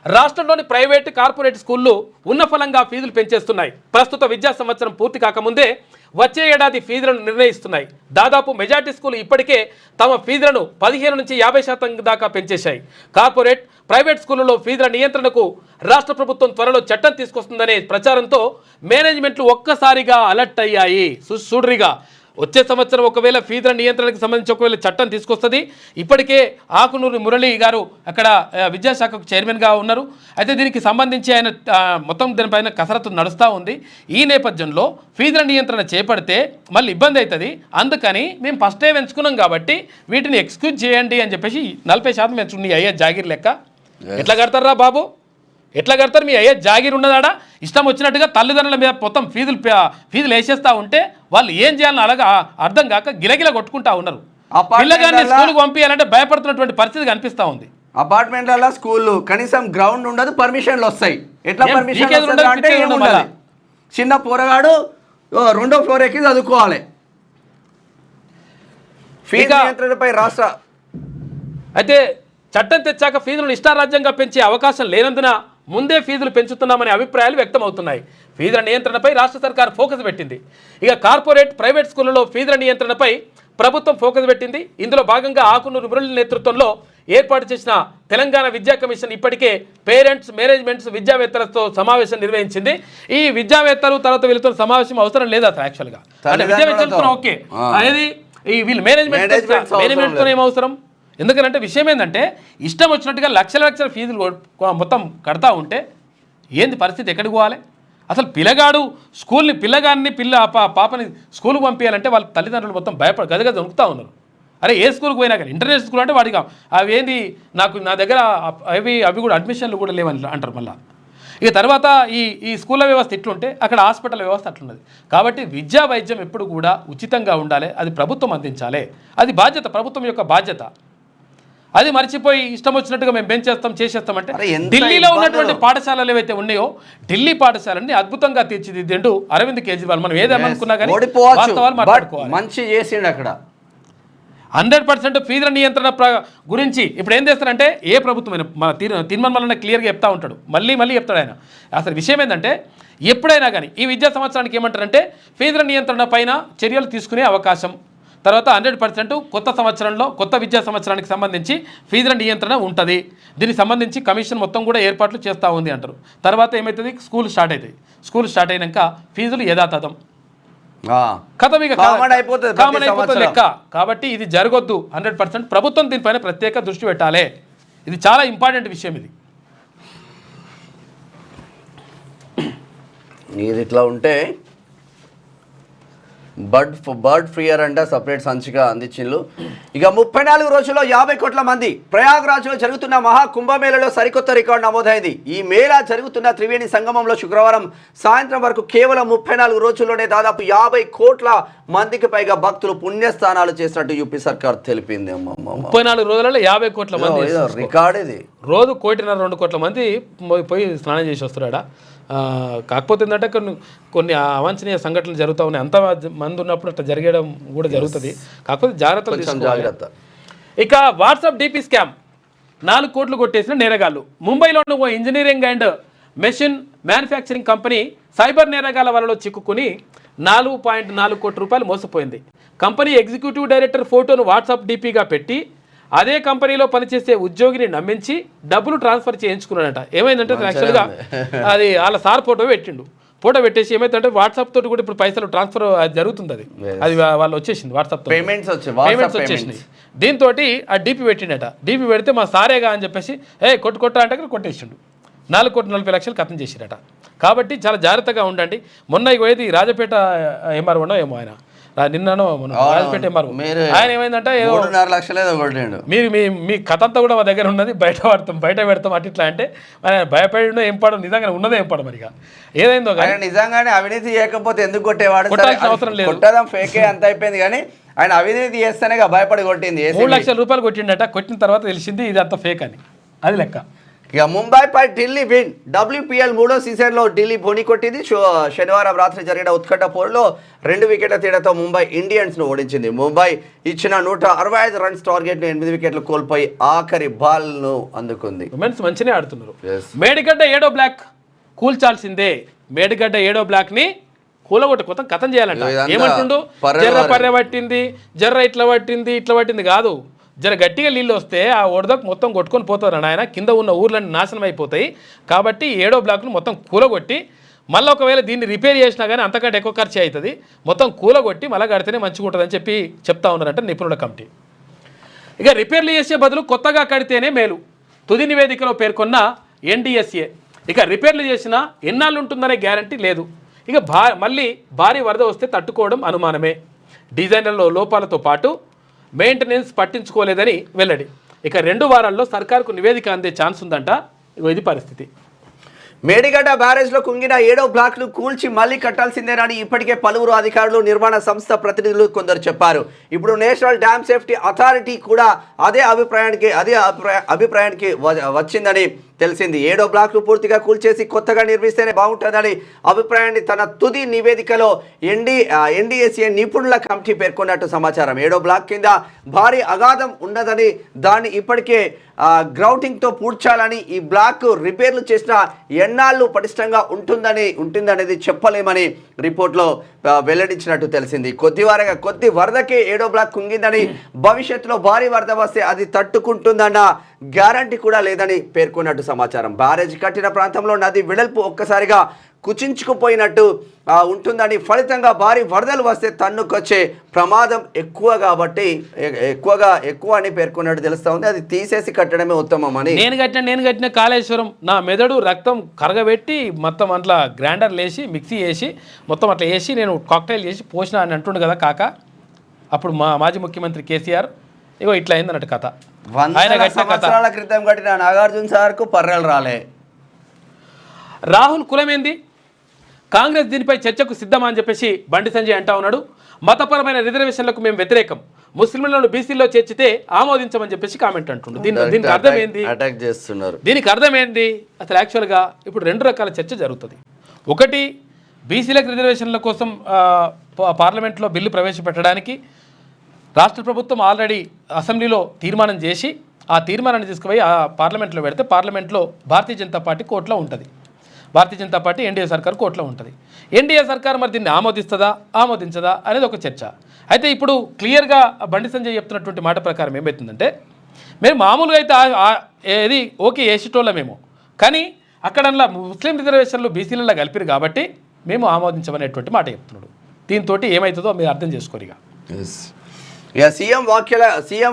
రాష్ట్రంలోని ప్రైవేటు కార్పొరేట్ స్కూళ్లు ఉన్న ఫలంగా ఫీజులు పెంచేస్తున్నాయి. ప్రస్తుత విద్యా సంవత్సరం పూర్తి కాకముందే వచ్చే ఏడాది ఫీజులను నిర్ణయిస్తున్నాయి. దాదాపు మెజార్టీ స్కూల్ ఇప్పటికే తమ ఫీజులను 15 నుంచి 50% దాకా పెంచేశాయి. కార్పొరేట్ ప్రైవేట్ స్కూళ్లలో ఫీజుల నియంత్రణకు రాష్ట్ర ప్రభుత్వం త్వరలో చట్టం తీసుకొస్తుందనే ప్రచారంతో మేనేజ్మెంట్లు ఒక్కసారిగా అలర్ట్ అయ్యాయి. చూడ్రిగా వచ్చే సంవత్సరం ఒకవేళ ఫీజుల నియంత్రణకు సంబంధించి ఒకవేళ చట్టం తీసుకొస్తుంది. ఇప్పటికే ఆకునూరి మురళి గారు అక్కడ విద్యాశాఖకు చైర్మన్గా ఉన్నారు. అయితే దీనికి సంబంధించి ఆయన మొత్తం దీనిపైన కసరత్తు నడుస్తూ ఉంది. ఈ నేపథ్యంలో ఫీజుల నియంత్రణ చేపడితే మళ్ళీ ఇబ్బంది అవుతుంది. అందుకని మేము ఫస్టే పెంచుకున్నాం కాబట్టి వీటిని ఎక్స్క్యూజ్ చేయండి అని చెప్పేసి 40% పెంచుకుని అయ్యే జాగిర్ లెక్క. ఎట్లా కడతారా బాబు? ఎట్లా కడతారు? మీ అయ్యే జాగిర్ ఉన్నదాడా? ఇష్టం వచ్చినట్టుగా తల్లిదండ్రుల మీద మొత్తం ఫీజులు వేసేస్తూ ఉంటే వాళ్ళు ఏం చేయాలని అలాగా అర్థం కాక గిలగిల కొట్టుకుంటా ఉన్నారు. పిల్లగాన్ని స్కూల్కి పంపించాలంటే భయపడుతున్నటువంటి పరిస్థితి కనిపిస్తూ ఉంది. అపార్ట్మెంట్లలో స్కూళ్ళు కనీసం గ్రౌండ్ ఉండదు, పర్మిషన్లు వస్తాయి. ఎట్లా పర్మిషన్ అంటే చిన్న పోరగాడు 2వ ఫ్లోర్ ఎక్కి చదువుకోవాలి. ఫీజు నియంత్రణపై రాష్ట్ర అయితే చట్టం తెచ్చాక ఫీజులను ఇష్టారాజ్యంగా పెంచే అవకాశం లేనందున ముందే ఫీజులు పెంచుతున్నామనే అభిప్రాయాలు వ్యక్తమవుతున్నాయి. ఫీజుల నియంత్రణపై రాష్ట్ర సర్కార్ ఫోకస్ పెట్టింది. ఇక కార్పొరేట్ ప్రైవేట్ స్కూళ్లలో ఫీజుల నియంత్రణపై ప్రభుత్వం ఫోకస్ పెట్టింది. ఇందులో భాగంగా ఆకునూరు మురళి నేతృత్వంలో ఏర్పాటు చేసిన తెలంగాణ విద్యా కమిషన్ ఇప్పటికే పేరెంట్స్, మేనేజ్మెంట్స్, విద్యావేత్తలతో సమావేశం నిర్వహించింది. ఈ విద్యావేత్తలు తర్వాత వీళ్ళతో సమావేశం అవసరం లేదు అసలు యాక్చువల్గా. అంటే విద్యావేత్తలతో ఓకే, అనేది ఈ వీళ్ళు మేనేజ్మెంట్తో ఏమవసరం? ఎందుకంటే విషయం ఏంటంటే ఇష్టం వచ్చినట్టుగా లక్షల ఫీజులు మొత్తం కడతా ఉంటే ఏంది పరిస్థితి? ఎక్కడికి పోవాలి? అసలు పిల్లగాన్ని పాపని స్కూల్కి పంపించాలంటే వాళ్ళ తల్లిదండ్రులు మొత్తం గదగద వణుకుతా ఉన్నారు. అరే ఏ స్కూల్కి పోయినా కానీ ఇంటర్నేషనల్ స్కూల్ అంటే వాడిగా అవి ఏంది, నా దగ్గర అవి కూడా అడ్మిషన్లు కూడా లేవని అంటారు. మళ్ళీ ఇక తర్వాత ఈ స్కూళ్ళ వ్యవస్థ ఇట్లుంటే అక్కడ హాస్పిటల్ వ్యవస్థ అట్లున్నది. కాబట్టి విద్యా వైద్యం ఎప్పుడు కూడా ఉచితంగా ఉండాలి, అది ప్రభుత్వం అందించాలి. అది బాధ్యత, ప్రభుత్వం యొక్క బాధ్యత. అది మర్చిపోయి ఇష్టం వచ్చినట్టుగా మేము చేసేస్తామంటే ఢిల్లీలో ఉన్నటువంటి పాఠశాలలు ఏవైతే ఉన్నాయో ఢిల్లీ పాఠశాలని అద్భుతంగా తీర్చిదిద్దేండు అరవింద్ కేజ్రీవాల్. మనం ఏదేమనుకున్నా కానీ వాస్తవాలు మాట్లాడుకోవాలి. మంచి చేసిండు అక్కడ. 100% ఫీజుల నియంత్రణ గురించి ఇప్పుడు ఏం చేస్తారంటే ఏ ప్రభుత్వమైన మన తిరుమల క్లియర్గా చెప్తా ఉంటాడు, మళ్ళీ చెప్తాడు ఆయన. అసలు విషయం ఏంటంటే ఎప్పుడైనా కానీ ఈ విద్యా సంవత్సరానికి ఏమంటారంటే ఫీజుల నియంత్రణ పైన చర్యలు తీసుకునే అవకాశం, తర్వాత 100% కొత్త విద్యా సంవత్సరానికి సంబంధించి ఫీజుల నియంత్రణ ఉంటుంది. దీనికి సంబంధించి కమిషన్ మొత్తం కూడా ఏర్పాట్లు చేస్తూ ఉంది అంటారు. తర్వాత ఏమవుతుంది? స్కూల్ స్టార్ట్ అవుతాయి. స్కూల్ స్టార్ట్ అయినాక ఫీజులు యథాతథం కామన్ అయిపోతుంది లెక్క. కాబట్టి ఇది జరగొద్దు. 100% ప్రభుత్వం దీనిపైన ప్రత్యేక దృష్టి పెట్టాలి. ఇది చాలా ఇంపార్టెంట్ విషయం. ఇది ఇట్లా ఉంటే బర్డ్ ఫ్రీయర్ అంట సపరేట్ సంచిక అందించిండ్రు. ఇక 34 రోజుల్లో 50 కోట్ల మంది ప్రయాగ్రాజ్లో జరుగుతున్న మహాకుంభమేళలో సరికొత్త రికార్డు నమోదైంది. ఈ మేళా జరుగుతున్న త్రివేణి సంగమంలో శుక్రవారం సాయంత్రం వరకు కేవలం 34 రోజుల్లోనే దాదాపు 50 కోట్ల మందికి పైగా భక్తులు పుణ్యస్థానాలు చేసినట్టు యూపీ సర్కార్ తెలిపింది. 34 రోజులలో 50 కోట్ల మంది రికార్డ్ ఇది. రోజు 1.5-2 కోట్ల మంది పోయి స్నానం చేసి వస్తున్నాడా. కాకపోతే ఏంటంటే కొన్ని అవాంఛనీయ సంఘటనలు జరుగుతూ ఉన్నాయి. అంత మంది ఉన్నప్పుడు అట్లా జరగడం కూడా జరుగుతుంది. కాకపోతే జాగ్రత్త. ఇక వాట్సాప్ డీపీ స్కామ్ 4 కోట్లు కొట్టేసిన నేరగాళ్ళు. ముంబైలోని ఓ engineering and machine manufacturing company cyber నేరగాల వలలో చిక్కుకుని 4.4 కోట్ల రూపాయలు మోసపోయింది. కంపెనీ ఎగ్జిక్యూటివ్ డైరెక్టర్ ఫోటోను వాట్సాప్ డీపీగా పెట్టి అదే కంపెనీలో పనిచేసే ఉద్యోగిని నమ్మించి డబ్బులు ట్రాన్స్ఫర్ చేయించుకున్నాడట. ఏమైందంటే యాక్చువల్గా అది వాళ్ళ సార్ ఫోటో పెట్టేసి ఏమైందంటే వాట్సాప్ తోటి కూడా ఇప్పుడు పైసలు ట్రాన్స్ఫర్ జరుగుతుంది. అది వాళ్ళు వచ్చేసింది వాట్సాప్ పేమెంట్స్ వచ్చేసినాయి. దీంతో ఆ డీపీ పెట్టిండట. డీపీ పెడితే మా సారేగా అని చెప్పేసి కొట్ట అంటే కొట్టేసిండు. 4,40,00,000 కథం చేసిరట. కాబట్టి చాలా జాగ్రత్తగా ఉండండి. మొన్న పోయేది రాజపేట ఎంఆర్ఓ ఏమో ఆయన నిన్ననో రాజపేట ఎంఆర్ఓ ఆయన ఏమైందంటే 3.5 లక్షలు మీరు మీ కథ అంతా కూడా మా దగ్గర ఉన్నది, బయట పెడతాం అట్లా అంటే భయపడి ఏం పడడం నిజంగా ఉన్నదే ఏం పడడం. మరిగా ఏదైందో కానీ నిజంగానే అవినీతి చేయకపోతే ఎందుకు కొట్టేవాడు? కొట్టాల్సిన అవసరం లేదు. కొట్టడం ఫేకే అంత అయిపోయింది. కానీ ఆయన అవినీతి చేస్తేనే భయపడి కొట్టింది. 3 లక్షల రూపాయలు కొట్టిండట. కొట్టిన తర్వాత తెలిసింది ఇది అంత ఫేక్ అని. అది లెక్క. ఇక ముంబైపై ఢిల్లీ విన్. WPL 3వ సీజన్లో ఢిల్లీ బోని కొట్టింది. శనివారం రాత్రి జరిగిన ఉత్కంఠ పోరులో 2 వికెట్ల తేడాతో ముంబై ఇండియన్స్ను ఓడించింది. ముంబై ఇచ్చిన 165 రన్స్ టార్గెట్ను 8 వికెట్లు కోల్పోయి ఆఖరి బాల్ను అందుకుంది. ఉమెన్స్ మంచిగా ఆడుతున్నారు. మేడిగడ్డ 7వ బ్లాక్ కూల్చాల్సిందే. మేడిగడ్డ 7వ బ్లాక్ని కూలగొట్ట కొత్త కథం చేయాలంట. ఏమంటుండు? పర్రె పట్టింది, ఇట్లా పట్టింది కాదు. జర గట్టిగా నీళ్ళు వస్తే ఆ ఒడదకు మొత్తం కొట్టుకొని పోతారు ఆయన. కింద ఉన్న ఊర్లన్నీ నాశనం అయిపోతాయి. కాబట్టి 7వ బ్లాక్ను మొత్తం కూలగొట్టి మళ్ళీ ఒకవేళ దీన్ని రిపేర్ చేసినా కానీ అంతకంటే ఎక్కువ ఖర్చు అవుతుంది. మొత్తం కూలగొట్టి మళ్ళీ కడితేనే మంచిగా ఉంటుందని చెప్తా ఉన్నారంట నిపుణుల కమిటీ. ఇక రిపేర్లు చేసే బదులు కొత్తగా కడితేనే మేలు తుది నివేదికలో పేర్కొన్న NDSA. ఇక రిపేర్లు చేసినా ఎన్నాళ్ళు ఉంటుందనే గ్యారంటీ లేదు. ఇక మళ్ళీ భారీ వరద వస్తే తట్టుకోవడం అనుమానమే. డిజైన్లలో లోపాలతో పాటు మెయింటెనెన్స్ పట్టించుకోలేదని వెల్లడి. ఇక 2 వారాల్లో సర్కారుకు నివేదిక అందే ఛాన్స్ ఉందంట. ఇది పరిస్థితి. మేడిగడ్డ బ్యారేజ్లో కుంగిన 7వ బ్లాక్ను కూల్చి మళ్లీ కట్టాల్సిందేనని ఇప్పటికే పలువురు అధికారులు, నిర్మాణ సంస్థ ప్రతినిధులు కొందరు చెప్పారు. ఇప్పుడు నేషనల్ డ్యామ్ సేఫ్టీ అథారిటీ కూడా అదే అభిప్రాయానికి వచ్చిందని తెలిసింది. 7వ బ్లాక్ను పూర్తిగా కూల్చేసి కొత్తగా నిర్మిస్తేనే బాగుంటుందని అభిప్రాయాన్ని తన తుది నివేదికలో NDSA నిపుణుల కమిటీ పేర్కొన్నట్టు సమాచారం. 7వ బ్లాక్ కింద భారీ అగాధం ఉన్నదని, దాన్ని ఇప్పటికే గ్రౌటింగ్తో పూడ్చాలని, ఈ బ్లాక్ రిపేర్లు చేసిన ఎన్నాళ్ళు పటిష్టంగా ఉంటుందనేది చెప్పలేమని రిపోర్ట్లో వెల్లడించినట్టు తెలిసింది. కొద్ది వరదకే 7వ బ్లాక్ కుంగిందని, భవిష్యత్తులో భారీ వరద వస్తే అది తట్టుకుంటుందన్న గ్యారంటీ కూడా లేదని పేర్కొన్నట్టు సమాచారం. బ్యారేజ్ కట్టిన ప్రాంతంలో నది వెడల్పు ఒక్కసారిగా కుచించుకుపోయినట్టు ఉంటుందని, ఫలితంగా భారీ వరదలు వస్తే తన్నుకొచ్చే ప్రమాదం ఎక్కువ అని పేర్కొన్నట్టు తెలుస్తా ఉంది. అది తీసేసి కట్టడమే ఉత్తమం అని. నేను కట్టిన కాళేశ్వరం నా మెదడు రక్తం కరగబెట్టి మొత్తం అట్లా గ్రైండర్ లేసి మిక్సీ వేసి మొత్తం అట్లా వేసి నేను కాక్టైల్ చేసి పోసిన అని అంటుండు కదా కాక. అప్పుడు మాజీ ముఖ్యమంత్రి కేసీఆర్ ఇగో ఇట్లా అయిందన్నట్టు కథ. 100 సంవత్సరాల క్రితం కట్టిన నాగార్జున సార్కు పర్రెలు రాలే. రాహుల్ కులమేంది? కాంగ్రెస్ దీనిపై చర్చకు సిద్ధమా అని చెప్పేసి బండి సంజయ్ అంటా ఉన్నాడు. మతపరమైన రిజర్వేషన్లకు మేము వ్యతిరేకం, ముస్లింలను బీసీలో చేర్చితే ఆమోదించమని చెప్పేసి కామెంట్ అంటుండు. దీనికి అర్థం ఏంది? అటాక్ చేస్తున్నారు. దీనికి అర్థం ఏంది? అసలు యాక్చువల్గా ఇప్పుడు 2 రకాల చర్చ జరుగుతుంది. ఒకటి, బీసీలకు రిజర్వేషన్ల కోసం పార్లమెంట్లో బిల్లు ప్రవేశపెట్టడానికి రాష్ట్ర ప్రభుత్వం ఆల్రెడీ అసెంబ్లీలో తీర్మానం చేసి ఆ తీర్మానాన్ని తీసుకుపోయి ఆ పార్లమెంట్లో పెడితే పార్లమెంట్లో భారతీయ జనతా పార్టీ కోర్టులో ఉంటుంది. భారతీయ జనతా పార్టీ ఎన్డీఏ సర్కార్ కోర్టులో ఉంటుంది. ఎన్డీఏ సర్కార్ మరి దీన్ని ఆమోదించదా అనేది ఒక చర్చ. అయితే ఇప్పుడు క్లియర్గా బండి సంజయ్ చెప్తున్నటువంటి మాట ప్రకారం ఏమవుతుందంటే, మేము మామూలుగా అయితే ఇది ఓకే ఏసిటోళ్ళమేమో, కానీ అక్కడ ముస్లిం రిజర్వేషన్లు బీసీలలో కలిపిరు కాబట్టి మేము ఆమోదించమనేటువంటి మాట చెప్తున్నాడు. దీంతో ఏమవుతుందో మీరు అర్థం చేసుకోరిగా. సీఎం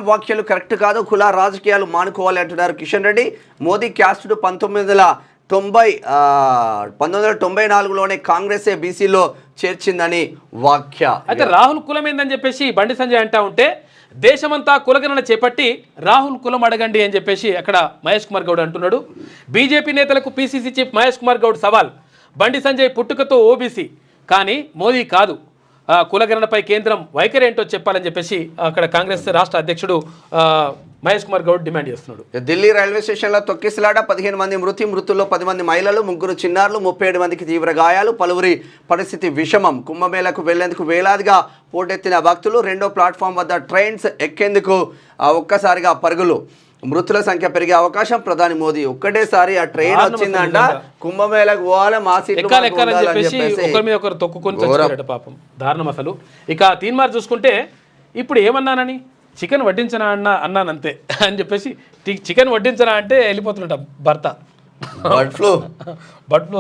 వ్యాఖ్యలు కరెక్ట్ కాదు, కుల రాజకీయాలు మానుకోవాలి అంటున్నారు కిషన్ రెడ్డి. మోదీ క్యాస్టుడు 19 1994లోనే కాంగ్రెసే బీసీలో చేర్చిందని వ్యాఖ్య. అయితే రాహుల్ కులమేందని చెప్పేసి బండి సంజయ్ అంటా ఉంటే దేశమంతా కులగణన చేపట్టి రాహుల్ కులం అడగండి అని చెప్పేసి అక్కడ మహేష్ కుమార్ గౌడ్ అంటున్నాడు. బీజేపీ నేతలకు పీసీసీ చీఫ్ మహేష్ కుమార్ గౌడ్ సవాల్. బండి సంజయ్ పుట్టుకతో ఓబీసీ కానీ మోదీ కాదు, కులగణనపై కేంద్రం వైఖరి ఏంటో చెప్పాలని చెప్పేసి అక్కడ కాంగ్రెస్ రాష్ట్ర అధ్యక్షుడు మహేష్ కుమార్ గౌడ్ డిమాండ్ చేస్తున్నాడు. ఢిల్లీ రైల్వే స్టేషన్లో తొక్కిసలాట, 15 మంది మృతుల్లో 10 మంది మహిళలు, 3 చిన్నారులు, 37 మందికి తీవ్ర గాయాలు, పలువురి పరిస్థితి విషమం. కుంభమేళకు వెళ్లేందుకు వేలాదిగా పోటెత్తిన భక్తులు, 2వ ప్లాట్ఫామ్ వద్ద ట్రైన్స్ ఎక్కేందుకు ఒక్కసారిగా పరుగులు. మృతుల సంఖ్య పెరిగే అవకాశం. ప్రధాని మోదీ ఒక్కటేసారి ఆ ట్రైన్ వచ్చిందంట, కుంభమేళకు పోవాలి, మా సీట్లు చెప్పేసి ఒకరి మీద ఒకరు తొక్కుకొని చచ్చిపోయారట పాపం. దారుణం అసలు. ఇక తీన్మార్ చూసుకుంటే ఇప్పుడు ఏమన్నానని చికెన్ వడ్డించనా అన్నానంతే అని చెప్పేసి చికెన్ వడ్డించనా అంటే వెళ్ళిపోతున్నట భర్త. బర్డ్ ఫ్లూ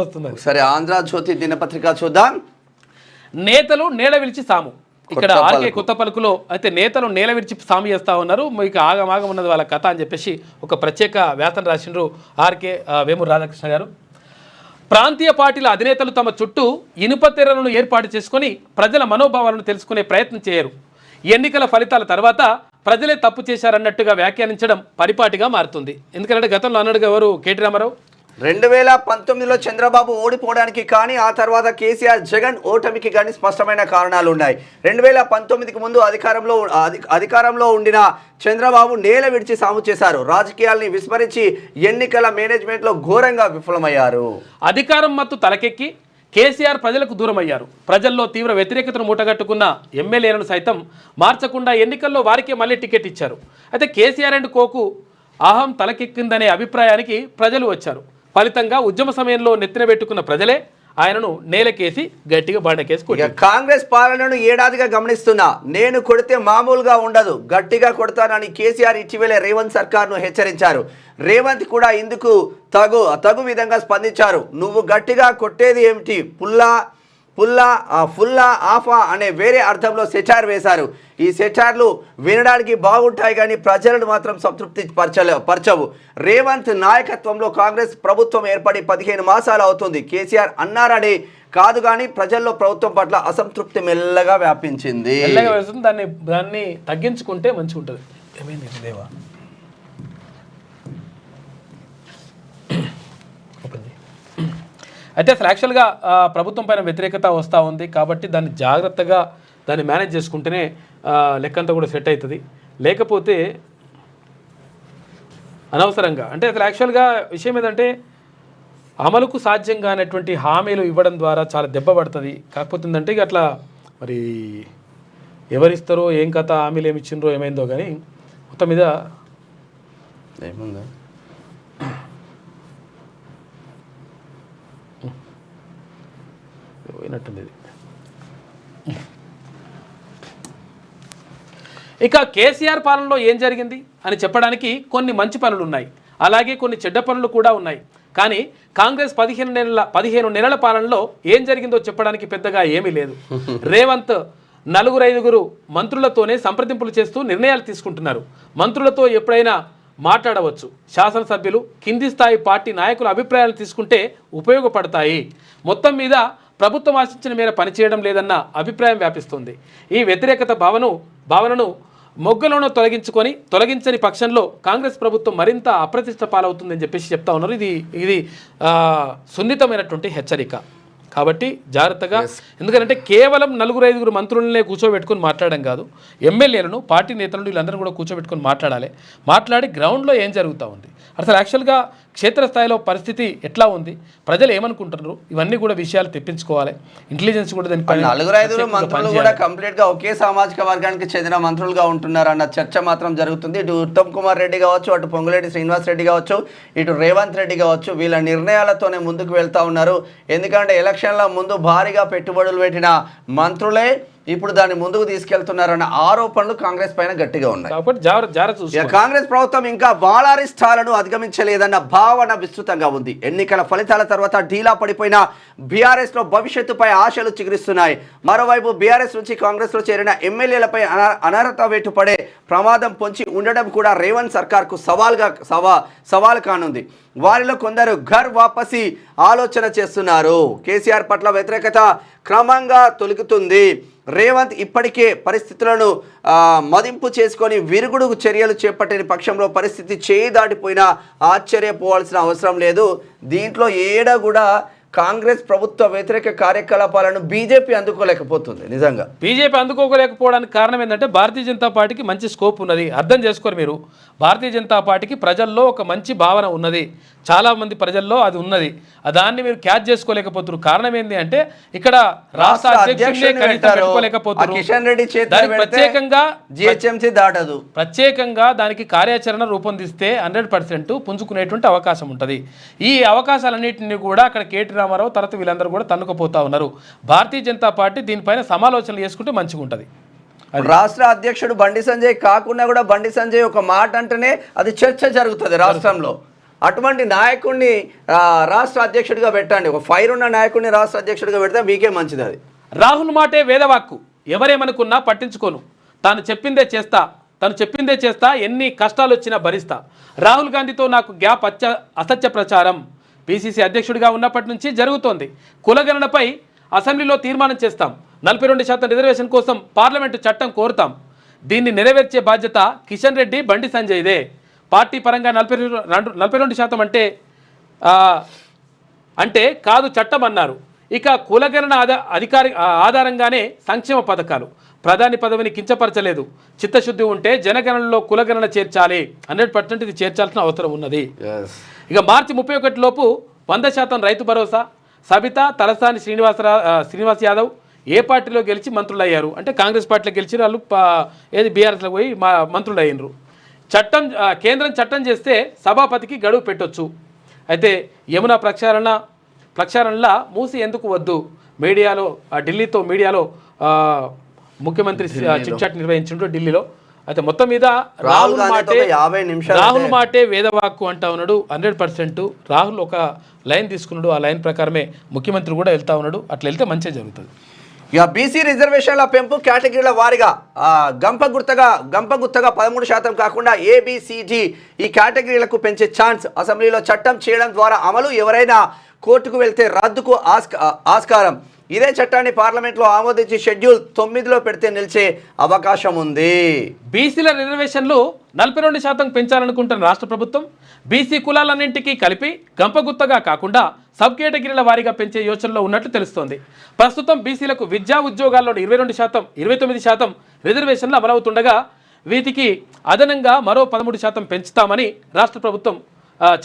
వస్తుంది. సరే, ఆంధ్రజ్యోతి దినపత్రిక చూద్దాం. నేతలు నేల విలిచి సాము. ఇక్కడ ఆర్కే కొత్త పలుకులో అయితే నేతలు నేల విరిచి సాము చేస్తా ఉన్నారు. ఇక ఆగమాగం ఉన్నది వాళ్ళ కథ అని చెప్పేసి ఒక ప్రత్యేక వ్యాసం రాసిండ్రు ఆర్కే వేమూరు రాధాకృష్ణ గారు. ప్రాంతీయ పార్టీల అధినేతలు తమ చుట్టూ ఇనుప తెరలను ఏర్పాటు చేసుకొని ప్రజల మనోభావాలను తెలుసుకునే ప్రయత్నం చేయరు. ఎన్నికల ఫలితాల తర్వాత ప్రజలే తప్పు చేశారన్నట్టుగా వ్యాఖ్యానించడం పరిపాటిగా మారుతుంది. ఎందుకంటే గతంలో అన్నాడుగా ఎవరు, కేటీ రామారావు, 2019లో చంద్రబాబు ఓడిపోవడానికి కానీ ఆ తర్వాత కేసీఆర్ జగన్ ఓటమికి కానీ స్పష్టమైన కారణాలు ఉన్నాయి. 2019కి ముందు అధికారంలో ఉండిన చంద్రబాబు నేల విడిచి సాము చేశారు. రాజకీయాల్ని విస్మరించి ఎన్నికల మేనేజ్మెంట్లో ఘోరంగా విఫలమయ్యారు. అధికారం మత్తు తలకెక్కి కేసీఆర్ ప్రజలకు దూరం అయ్యారు. ప్రజల్లో తీవ్ర వ్యతిరేకతను మూటగట్టుకున్న ఎమ్మెల్యేలను సైతం మార్చకుండా ఎన్నికల్లో వారికే మళ్ళీ టికెట్ ఇచ్చారు. అయితే కేసీఆర్ అండ్ కోకు అహం తలకెక్కిందనే అభిప్రాయానికి ప్రజలు వచ్చారు. ఫలితంగా ఉద్యమ సమయంలో నెత్తిన పెట్టుకున్న ప్రజలే ఆయనను నేలకేసి గట్టిగా బండకేసి కొట్టారు. కాంగ్రెస్ పాలనను ఏడాదిగా గమనిస్తున్నా, నేను కొడితే మామూలుగా ఉండదు, గట్టిగా కొడతానని కేసీఆర్ ఇటీవలే రేవంత్ సర్కార్ను హెచ్చరించారు. రేవంత్ కూడా ఇందుకు తగు విధంగా స్పందించారు. నువ్వు గట్టిగా కొట్టేది ఏమిటి, ఫుల్లా ఆఫా అనే వేరే అర్థంలో సెటార్ వేశారు. ఈ సెటార్లు వినడానికి బాగుంటాయి కానీ ప్రజలను మాత్రం సంతృప్తి పరచవు. రేవంత్ నాయకత్వంలో కాంగ్రెస్ ప్రభుత్వం ఏర్పడి 15 మాసాలు అవుతుంది. కేసీఆర్ అన్నారని కాదు కానీ ప్రజల్లో ప్రభుత్వం పట్ల అసంతృప్తి మెల్లగా వ్యాపించింది. దాన్ని తగ్గించుకుంటే మంచిగా ఉంటుంది. ఏమైంది దేవా? అయితే అసలు యాక్చువల్గా ప్రభుత్వం పైన వ్యతిరేకత వస్తూ ఉంది కాబట్టి దాన్ని జాగ్రత్తగా దాన్ని మేనేజ్ చేసుకుంటేనే లెక్కంతా కూడా సెట్ అవుతుంది. లేకపోతే అనవసరంగా అంటే అసలు యాక్చువల్గా విషయం ఏంటంటే అమలుకు సాధ్యం కానటువంటి హామీలు ఇవ్వడం ద్వారా చాలా దెబ్బ పడుతుంది. కాకపోతే ఏంటంటే ఇక అట్లా మరి ఎవరిస్తారో ఏం కథ, హామీలు ఏమి ఇచ్చిండ్రో ఏమైందో కానీ మొత్తం మీద ఏముందా పోయినట్టుంది. ఇక కేసీఆర్ పాలనలో ఏం జరిగింది అని చెప్పడానికి కొన్ని మంచి పనులు ఉన్నాయి, అలాగే కొన్ని చెడ్డ పనులు కూడా ఉన్నాయి. కానీ కాంగ్రెస్ 15 నెలల పాలనలో ఏం జరిగిందో చెప్పడానికి పెద్దగా ఏమీ లేదు. రేవంత్ 4-5 మంత్రులతోనే సంప్రదింపులు చేస్తూ నిర్ణయాలు తీసుకుంటున్నారు. మంత్రులతో ఎప్పుడైనా మాట్లాడవచ్చు. శాసనసభ్యులు, కింది స్థాయి పార్టీ నాయకుల అభిప్రాయాలు తీసుకుంటే ఉపయోగపడతాయి. మొత్తం మీద ప్రభుత్వం ఆశించిన మేర పనిచేయడం లేదన్న అభిప్రాయం వ్యాపిస్తుంది. ఈ వ్యతిరేకత భావనను మొగ్గలోనూ తొలగించని పక్షంలో కాంగ్రెస్ ప్రభుత్వం మరింత అప్రతిష్ట పాలవుతుందని చెప్పేసి చెప్తా ఉన్నారు. ఇది సున్నితమైనటువంటి హెచ్చరిక కాబట్టి జాగ్రత్తగా. ఎందుకంటే కేవలం 4-5 మంత్రులనే కూర్చోబెట్టుకుని మాట్లాడడం కాదు, ఎమ్మెల్యేలను, పార్టీ నేతలను వీళ్ళందరూ కూడా కూర్చోబెట్టుకుని మాట్లాడి గ్రౌండ్లో ఏం జరుగుతూ ఉంది, అసలు యాక్చువల్గా క్షేత్రస్థాయిలో పరిస్థితి ఎట్లా ఉంది, ప్రజలు ఏమనుకుంటున్నారు, ఇవన్నీ కూడా విషయాలు తెప్పించుకోవాలి. ఇంటెలిజెన్స్ కూడా దానిపై 4-5 మంత్రులు కూడా కంప్లీట్గా ఒకే సామాజిక వర్గానికి చెందిన మంత్రులుగా ఉంటున్నారు అన్న చర్చ మాత్రం జరుగుతుంది. ఇటు ఉత్తమ్ కుమార్ రెడ్డి కావచ్చు, అటు పొంగులేటి శ్రీనివాస్ రెడ్డి కావచ్చు, ఇటు రేవంత్ రెడ్డి కావచ్చు, వీళ్ళ నిర్ణయాలతోనే ముందుకు వెళ్తూ ఉన్నారు. ఎందుకంటే ఎలక్షన్ల ముందు భారీగా పెట్టుబడులు పెట్టిన మంత్రులే ఇప్పుడు దాన్ని ముందుకు తీసుకెళ్తున్నారన్న ఆరోపణలు కాంగ్రెస్ పైన గట్టిగా ఉన్నాయి. కాంగ్రెస్ ప్రభుత్వం ఇంకా బాలారిష్టాలను అధిగమించలేదన్న భావన విస్తృతంగా ఉంది. ఎన్నికల ఫలితాల తర్వాత ఢీలా పడిపోయిన బీఆర్ఎస్ లో భవిష్యత్తుపై ఆశలు చిగురిస్తున్నాయి. మరోవైపు బీఆర్ఎస్ నుంచి కాంగ్రెస్ లో చేరిన ఎమ్మెల్యేలపై అనర్హత వేటు పడే ప్రమాదం పొంచి ఉండడం కూడా రేవంత్ సర్కార్కు సవాల్ కానుంది. వారిలో కొందరు ఘర్ వాపసి ఆలోచన చేస్తున్నారు. కేసీఆర్ పట్ల వ్యతిరేకత క్రమంగా తొలగుతుంది. రేవంత్ ఇప్పటికే పరిస్థితులను మదింపు చేసుకొని విరుగుడు చర్యలు చేపట్టిన పక్షంలో పరిస్థితి చేయి దాటిపోయినా ఆశ్చర్యపోవాల్సిన అవసరం లేదు. దీంట్లో ఏడా కూడా కాంగ్రెస్ ప్రభుత్వ వ్యతిరేక కార్యకలాపాలను బీజేపీ అందుకోలేకపోతుంది. నిజంగా బీజేపీ అందుకోలేకపోవడానికి కారణం ఏంటంటే భారతీయ జనతా పార్టీకి మంచి స్కోప్ ఉన్నది. అర్థం చేసుకోరు మీరు. భారతీయ జనతా పార్టీకి ప్రజల్లో ఒక మంచి భావన ఉన్నది, చాలామంది ప్రజల్లో అది ఉన్నది. దాన్ని మీరు క్యాచ్ చేసుకోలేకపోతున్నారు. కారణం ఏంటి అంటే ఇక్కడ రాష్ట్ర అధ్యక్షుడినే పెట్టుకోలేకపోతున్నారు. కిషన్ రెడ్డి ప్రత్యేకంగా జిహెచ్ఎంసీ దాటదు. ప్రత్యేకంగా దానికి కార్యాచరణ రూపొందిస్తే 100% పుంజుకునేటువంటి అవకాశం ఉంటుంది. ఈ అవకాశాలన్నింటినీ కూడా అక్కడ కేటీ రామారావు తర్వాత వీళ్ళందరూ కూడా తన్నుకుపోతా ఉన్నారు. భారతీయ జనతా పార్టీ దీనిపైన సమాలోచనలు చేసుకుంటే మంచిగా ఉంటుంది. రాష్ట్ర అధ్యక్షుడు బండి సంజయ్ కాకుండా కూడా బండి సంజయ్ ఒక మాట అంటేనే అది చర్చ జరుగుతుంది రాష్ట్రంలో. అటువంటి నాయకుడిని రాష్ట్ర అధ్యక్షుడిగా పెట్టండి. ఒక ఫైర్ ఉన్న నాయకుడిని రాష్ట్ర అధ్యక్షుడిగా పెడితే మీకే మంచిది. అది రాహుల్ మాటే వేదవాక్కు. ఎవరేమనుకున్నా పట్టించుకోను, తాను చెప్పిందే చేస్తా, ఎన్ని కష్టాలు వచ్చినా భరిస్తా. రాహుల్ గాంధీతో నాకు గ్యాప్ అసత్య ప్రచారం పిసిసి అధ్యక్షుడిగా ఉన్నప్పటి నుంచి జరుగుతోంది. కులగణనపై అసెంబ్లీలో తీర్మానం చేస్తాం. 42% రిజర్వేషన్ కోసం పార్లమెంటు చట్టం కోరుతాం. దీన్ని నెరవేర్చే బాధ్యత కిషన్ రెడ్డి, బండి సంజయ్దే. పార్టీ పరంగా 42% అంటే కాదు చట్టం అన్నారు. ఇక కులగణన ఆధారంగానే సంక్షేమ పథకాలు. ప్రధాని పదవిని కించపరచలేదు. చిత్తశుద్ధి ఉంటే జనగణనలో కులగణన చేర్చాలి. 100% ఇది చేర్చాల్సిన అవసరం ఉన్నది. ఇక మార్చి 31 లోపు 100% రైతు భరోసా. సబితా, తలసాని శ్రీనివాస్ యాదవ్ ఏ పార్టీలో గెలిచి మంత్రులు అయ్యారు అంటే కాంగ్రెస్ పార్టీలో గెలిచిన వాళ్ళు బీఆర్ఎస్లో పోయి మంత్రులు అయ్యారు. కేంద్రం చట్టం చేస్తే సభాపతికి గడువు పెట్టొచ్చు. అయితే యమునా ప్రక్షాళనలా మూసి ఎందుకు వద్దు? ఢిల్లీతో మీడియాలో ముఖ్యమంత్రి చిట్ చాట్ నిర్వహించిండ్రు ఢిల్లీలో. అయితే మొత్తం మీద రాహుల్ మాటే వేదవాక్కు అంటా ఉన్నాడు. 100% రాహుల్ ఒక లైన్ తీసుకున్నాడు. ఆ లైన్ ప్రకారమే ముఖ్యమంత్రి కూడా వెళ్తా ఉన్నాడు. అట్లా వెళ్తే మంచిగా జరుగుతుంది. ఇక బీసీ రిజర్వేషన్ల పెంపు కేటగిరీల వారీగా గంపగుత్తగా 13% కాకుండా ఏబిసిడి ఈ కేటగిరీలకు పెంచే ఛాన్స్ అసెంబ్లీలో చట్టం చేయడం ద్వారా అమలు. ఎవరైనా కోర్టుకు వెళ్తే రద్దుకు ఆస్కారం. ఇదే చట్టాన్ని పార్లమెంట్లో ఆమోదించి షెడ్యూల్ 9లో పెడితే నిలిచే అవకాశం ఉంది. బీసీల రిజర్వేషన్లు 42% పెంచాలనుకుంటున్న రాష్ట్ర ప్రభుత్వం బీసీ కులాలన్నింటికీ కలిపి గంపగుత్తగా కాకుండా సబ్ కేటగిరీల వారీగా పెంచే యోచనలో ఉన్నట్లు తెలుస్తోంది. ప్రస్తుతం బీసీలకు విద్యా ఉద్యోగాల్లో 22%, 29% రిజర్వేషన్లు అమలవుతుండగా వీటికి అదనంగా మరో 13% పెంచుతామని రాష్ట్ర ప్రభుత్వం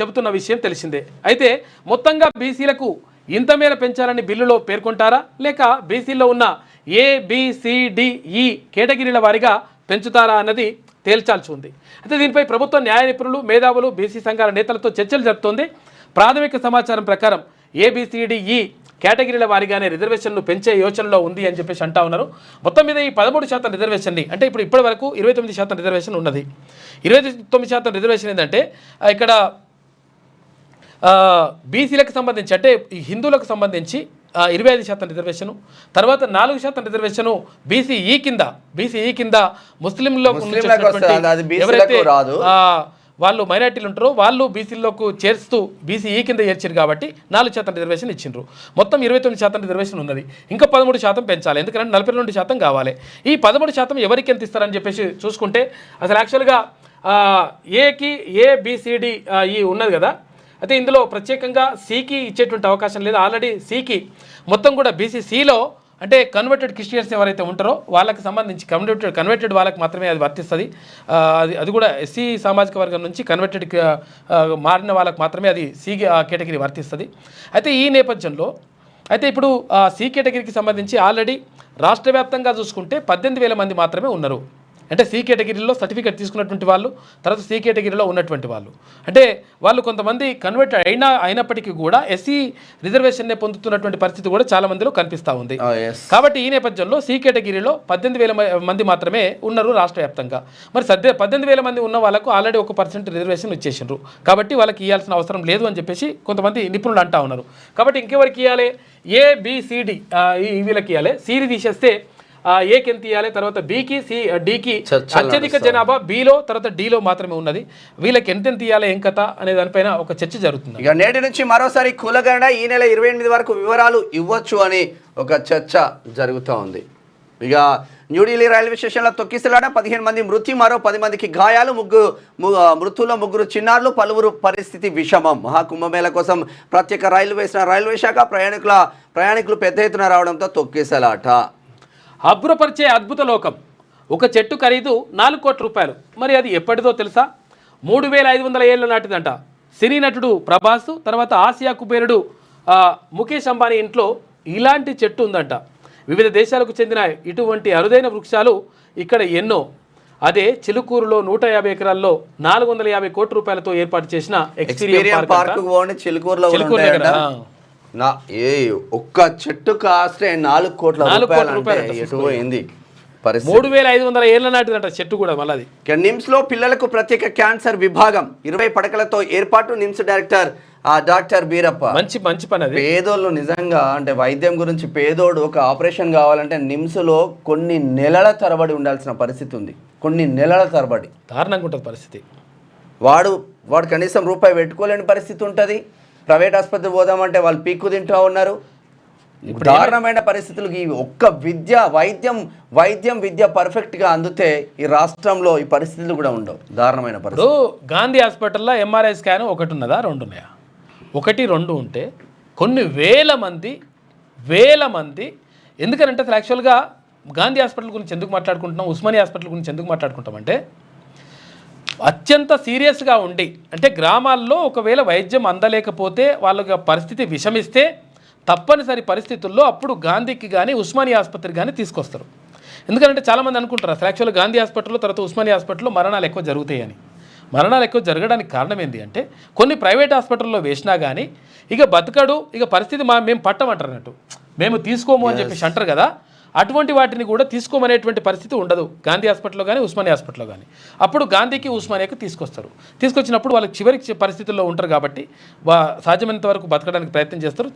చెబుతున్న విషయం తెలిసిందే. అయితే మొత్తంగా బీసీలకు ఇంత మేర పెంచాలని బిల్లులో పేర్కొంటారా, లేక బీసీలో ఉన్న ABCDE కేటగిరీల వారీగా పెంచుతారా అన్నది తేల్చాల్సి ఉంది. అయితే దీనిపై ప్రభుత్వ న్యాయ నిపుణులు, మేధావులు, బీసీ సంఘాల నేతలతో చర్చలు జరుపుతోంది. ప్రాథమిక సమాచారం ప్రకారం ABCDE కేటగిరీల వారీగానే రిజర్వేషన్లు పెంచే యోచనలో ఉంది అని చెప్పేసి అంటా ఉన్నారు. మొత్తం మీద ఈ 13% రిజర్వేషన్ని అంటే ఇప్పటి వరకు 29% రిజర్వేషన్ ఉన్నది. 29% రిజర్వేషన్ ఏంటంటే ఇక్కడ బీసీలకు సంబంధించి అంటే హిందువులకు సంబంధించి 25% రిజర్వేషను, తర్వాత 4% రిజర్వేషను బీసీఈ కింద ముస్లింలకు ఎవరైతే వాళ్ళు మైనార్టీలు ఉంటారో వాళ్ళు బీసీలోకి చేర్స్తూ బీసీఈ కింద చేర్చారు కాబట్టి 4% రిజర్వేషన్ ఇచ్చిండ్రు. మొత్తం 29% రిజర్వేషన్ ఉన్నది. ఇంకా 13% పెంచాలి. ఎందుకంటే 42% కావాలి. ఈ 13% ఎవరికి ఎంత ఇస్తారని చెప్పేసి చూసుకుంటే అసలు యాక్చువల్గా ABCDE ఉన్నది కదా. అయితే ఇందులో ప్రత్యేకంగా సికి ఇచ్చేటువంటి అవకాశం లేదు. ఆల్రెడీ సికి మొత్తం కూడా బీసీసీలో అంటే కన్వర్టెడ్ క్రిస్టియన్స్ ఎవరైతే ఉంటారో వాళ్ళకి సంబంధించి కన్వర్టెడ్ వాళ్ళకి మాత్రమే అది వర్తిస్తుంది. అది కూడా ఎస్సీ సామాజిక వర్గం నుంచి కన్వర్టెడ్ మారిన వాళ్ళకి మాత్రమే అది సి కేటగిరీ వర్తిస్తుంది. అయితే ఈ నేపథ్యంలో ఇప్పుడు సి కేటగిరీకి సంబంధించి ఆల్రెడీ రాష్ట్ర వ్యాప్తంగా చూసుకుంటే 18,000 మంది మాత్రమే ఉన్నారు. అంటే సి కేటగిరీలో సర్టిఫికేట్ తీసుకున్నటువంటి వాళ్ళు, తర్వాత సి కేటగిరీలో ఉన్నటువంటి వాళ్ళు, అంటే వాళ్ళు కొంతమంది కన్వర్ట్ అయినప్పటికీ కూడా ఎస్సీ రిజర్వేషన్నే పొందుతున్నటువంటి పరిస్థితి కూడా చాలా మందిలో కనిపిస్తూ ఉంది. కాబట్టి ఈ నేపథ్యంలో సి కేటగిరీలో 18,000 మంది మాత్రమే ఉన్నారు రాష్ట్ర వ్యాప్తంగా. మరి 18,000 మంది ఉన్న వాళ్ళకు ఆల్రెడీ 1% రిజర్వేషన్ ఇచ్చేసిండ్రు. కాబట్టి వాళ్ళకి ఇవ్వాల్సిన అవసరం లేదు అని చెప్పేసి కొంతమంది నిపుణులు అంటా ఉన్నారు. కాబట్టి ఇంకెవరికి ఇవ్వాలి? ABCD వీళ్ళకి ఇవ్వాలి. సిని తీసేస్తే ఏకి ఎంత ఇవ్వాలి, తర్వాత బికి డికి చర్చలు అత్యధిక జనాభా బిలో, తర్వాత డిలో మాత్రమే ఉన్నది. వీళ్ళకి ఎంత ఇవ్వాలి ఏం కథ అనే దానిపైన ఒక చర్చ జరుగుతుంది. ఇక నేటి నుంచి మరోసారి కులగణన ఈ నెల 28 వరకు వివరాలు ఇవ్వచ్చు అని ఒక చర్చ జరుగుతూ ఉంది. ఇక న్యూఢిల్లీ రైల్వే స్టేషన్లో తొక్కిసలాట, 15 మంది మృతి, మరో 10 మందికి గాయాలు, మృతుల్లో 3 చిన్నారులు, పలువురు పరిస్థితి విషమం. మహాకుంభమేళ కోసం ప్రత్యేక రైలు వేసిన రైల్వే శాఖ ప్రయాణికులు పెద్ద ఎత్తున రావడంతో తొక్కిసలాట. అబ్బురపరిచే అద్భుత లోకం. ఒక చెట్టు ఖరీదు 4 కోట్ల రూపాయలు. మరి అది ఎప్పటిదో తెలుసా? 3500 ఏళ్ల నాటిదంట. సినీ నటుడు ప్రభాస్, తర్వాత ఆసియా కుబేరుడు ముఖేష్ అంబానీ ఇంట్లో ఇలాంటి చెట్టు ఉందంట. వివిధ దేశాలకు చెందిన ఇటువంటి అరుదైన వృక్షాలు ఇక్కడ ఎన్నో. అదే చిలుకూరులో 150 ఎకరాల్లో 450 కోట్ల రూపాయలతో ఏర్పాటు చేసిన ఎక్స్పీరియన్స్ పార్క్. ఒక్క చెట్టు కాస్తే 4 కోట్ల రూపాయలు. 3500 ఏళ్ల నాటిదంట చెట్టు కూడా. మళ్ళీ నిమ్స్ లో పిల్లలకు ప్రత్యేక క్యాన్సర్ విభాగం, 20 పడకలతో ఏర్పాటు. NIMS director doctor Beerappa. మంచి పని. అది పేదోళ్ళు నిజంగా అంటే వైద్యం గురించి పేదోడు ఒక ఆపరేషన్ కావాలంటే నిమ్స్ లో కొన్ని నెలల తరబడి ఉండాల్సిన పరిస్థితి ఉంది. కొన్ని నెలల తరబడి దారుణంగా ఉంటుంది పరిస్థితి. వాడు కనీసం రూపాయి పెట్టుకోలేని పరిస్థితి ఉంటుంది. ప్రైవేట్ ఆసుపత్రి పోదామంటే వాళ్ళు పీక్కు తింటూ ఉన్నారు. దారుణమైన పరిస్థితులు. ఈ ఒక్క వైద్యం పర్ఫెక్ట్గా అందుతే ఈ రాష్ట్రంలో ఈ పరిస్థితులు కూడా ఉండవు. దారుణమైన పరిస్థితి. గాంధీ హాస్పిటల్లో ఎంఆర్ఐ స్కాన్ ఒకటి ఉన్నదా, 2 ఉన్నాయా? 1, 2 ఉంటే కొన్ని వేల మంది ఎందుకనంటే అసలు యాక్చువల్గా గాంధీ హాస్పిటల్ గురించి ఎందుకు మాట్లాడుకుంటున్నాం, ఉస్మానియా హాస్పిటల్ గురించి ఎందుకు మాట్లాడుకుంటామంటే అత్యంత సీరియస్గా ఉండి, అంటే గ్రామాల్లో ఒకవేళ వైద్యం అందలేకపోతే వాళ్ళ పరిస్థితి విషమిస్తే తప్పనిసరి పరిస్థితుల్లో అప్పుడు గాంధీకి కానీ ఉస్మానియా ఆసుపత్రికి కానీ తీసుకొస్తారు. ఎందుకంటే చాలామంది అనుకుంటారు అసలు యాక్చువల్గా గాంధీ హాస్పిటల్లో తర్వాత ఉస్మానియా హాస్పిటల్లో మరణాలు ఎక్కువ జరుగుతాయని. మరణాలు ఎక్కువ జరగడానికి కారణం ఏంటి అంటే కొన్ని ప్రైవేట్ హాస్పిటల్లో వేసినా కానీ ఇక బతకడు, ఇక పరిస్థితి మేము పట్టమంటారు అన్నట్టు, మేము తీసుకోము అని చెప్పేసి అంటారు కదా. అటువంటి వాటిని కూడా తీసుకోమనేటువంటి పరిస్థితి ఉండదు గాంధీ హాస్పిటల్లో కానీ ఉస్మానియా హాస్పిటల్లో కానీ. అప్పుడు గాంధీకి ఉస్మానియాకి తీసుకొస్తారు. తీసుకొచ్చినప్పుడు వాళ్ళకి చివరికి పరిస్థితుల్లో ఉంటారు కాబట్టి సాధ్యమైనంత వరకు బతకడానికి ప్రయత్నం చేస్తారు.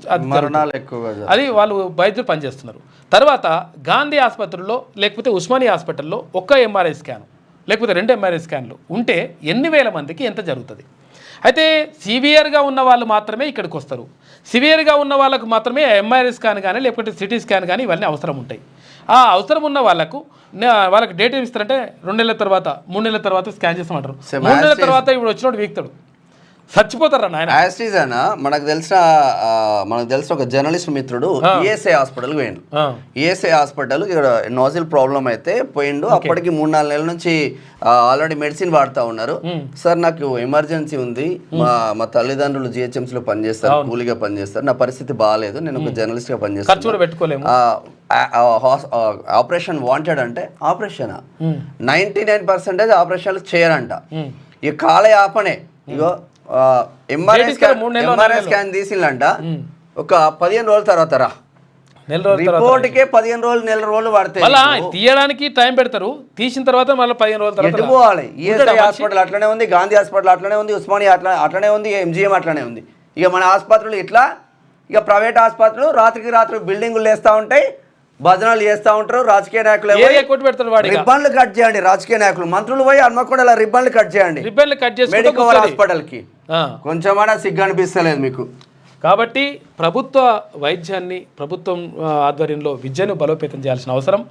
అది వాళ్ళు వైద్యులు పనిచేస్తున్నారు. తర్వాత గాంధీ ఆసుపత్రుల్లో లేకపోతే ఉస్మానియా హాస్పిటల్లో ఒక్క ఎంఆర్ఐ స్కాన్ లేకపోతే 2 ఎంఆర్ఐ స్కాన్లు ఉంటే ఎన్ని వేల మందికి ఎంత జరుగుతుంది? అయితే సివియర్గా ఉన్న వాళ్ళు మాత్రమే ఇక్కడికి వస్తారు. సివియర్గా ఉన్న వాళ్ళకు మాత్రమే ఎంఆర్ఐ స్కాన్ కానీ లేకపోతే సిటీ స్కాన్ కానీ ఇవన్నీ అవసరం ఉంటాయి. ఆ అవసరం ఉన్న వాళ్ళకి డేట్ ఏమి ఇస్తారంటే 2 నెలల తర్వాత 3 నెలల తర్వాత స్కాన్ చేస్తామంటారు. 3 నెలల తర్వాత ఇప్పుడు వచ్చినోడు వీక్తాడు, చచ్చిపోతారా నాయన. యాస్టీజానా మనకు తెలిసిన ఒక జర్నలిస్ట్ మిత్రుడు ఈఎస్ఐ హాస్పిటల్కి పోయిండు. ఈఎస్ఐ హాస్పిటల్ ఇక్కడ నోజిల్ ప్రాబ్లం అయితే పోయిండు. అప్పటికి 3-4 నెలల నుంచి ఆల్రెడీ మెడిసిన్ వాడుతూ ఉన్నారు. సార్ నాకు ఎమర్జెన్సీ ఉంది, మా తల్లిదండ్రులు జిహెచ్ఎంసీలో పనిచేస్తారు, కూలీగా పనిచేస్తారు, నా పరిస్థితి బాగాలేదు, నేను ఒక జర్నలిస్ట్గా పనిచేస్తాను, ఆపరేషన్ వాంటెడ్ అంటే ఆపరేషన్ 99% ఆపరేషన్లు చేయరంట. ఈ కాలయాపనే ఇగో ఎంఆర్ఐ స్కాన్ తీసిందంట ఒక 15 రోజుల తర్వాత రా రిపోర్ట్కే 15 రోజులు, నెల రోజులు పడతాయి. తీయడానికి టైం పెడతారు, తీసిన తర్వాత మళ్ళీ 15 రోజుల తర్వాత పోవాలి. ఈఎస్ఐ హాస్పిటల్ అట్లనే ఉంది, గాంధీ హాస్పిటల్ అట్లనే ఉంది, ఉస్మానియా అట్లనే ఉంది, ఎంజిఎం అట్లనే ఉంది. ఇక మన ఆసుపత్రులు ఇట్లా, ఇక ప్రైవేట్ ఆసుపత్రులు రాత్రికి రాత్రి బిల్డింగులు వేస్తూ ఉంటాయి, భజనలు చేస్తూ ఉంటారు. రాజకీయ నాయకులు రిబ్బన్లు కట్ చేయండి, రాజకీయ నాయకులు మంత్రులు పోయి హన్మకొండల రిబ్బన్లు కట్ చేయండి, మెడికల్ హాస్పిటల్కి కొంచెమైనా సిగ్గు అనిపిస్తలేదు మీకు. కాబట్టి ప్రభుత్వ వైద్యాన్ని ప్రభుత్వం ఆధ్వర్యంలో విద్యను బలోపేతం చేయాల్సిన అవసరం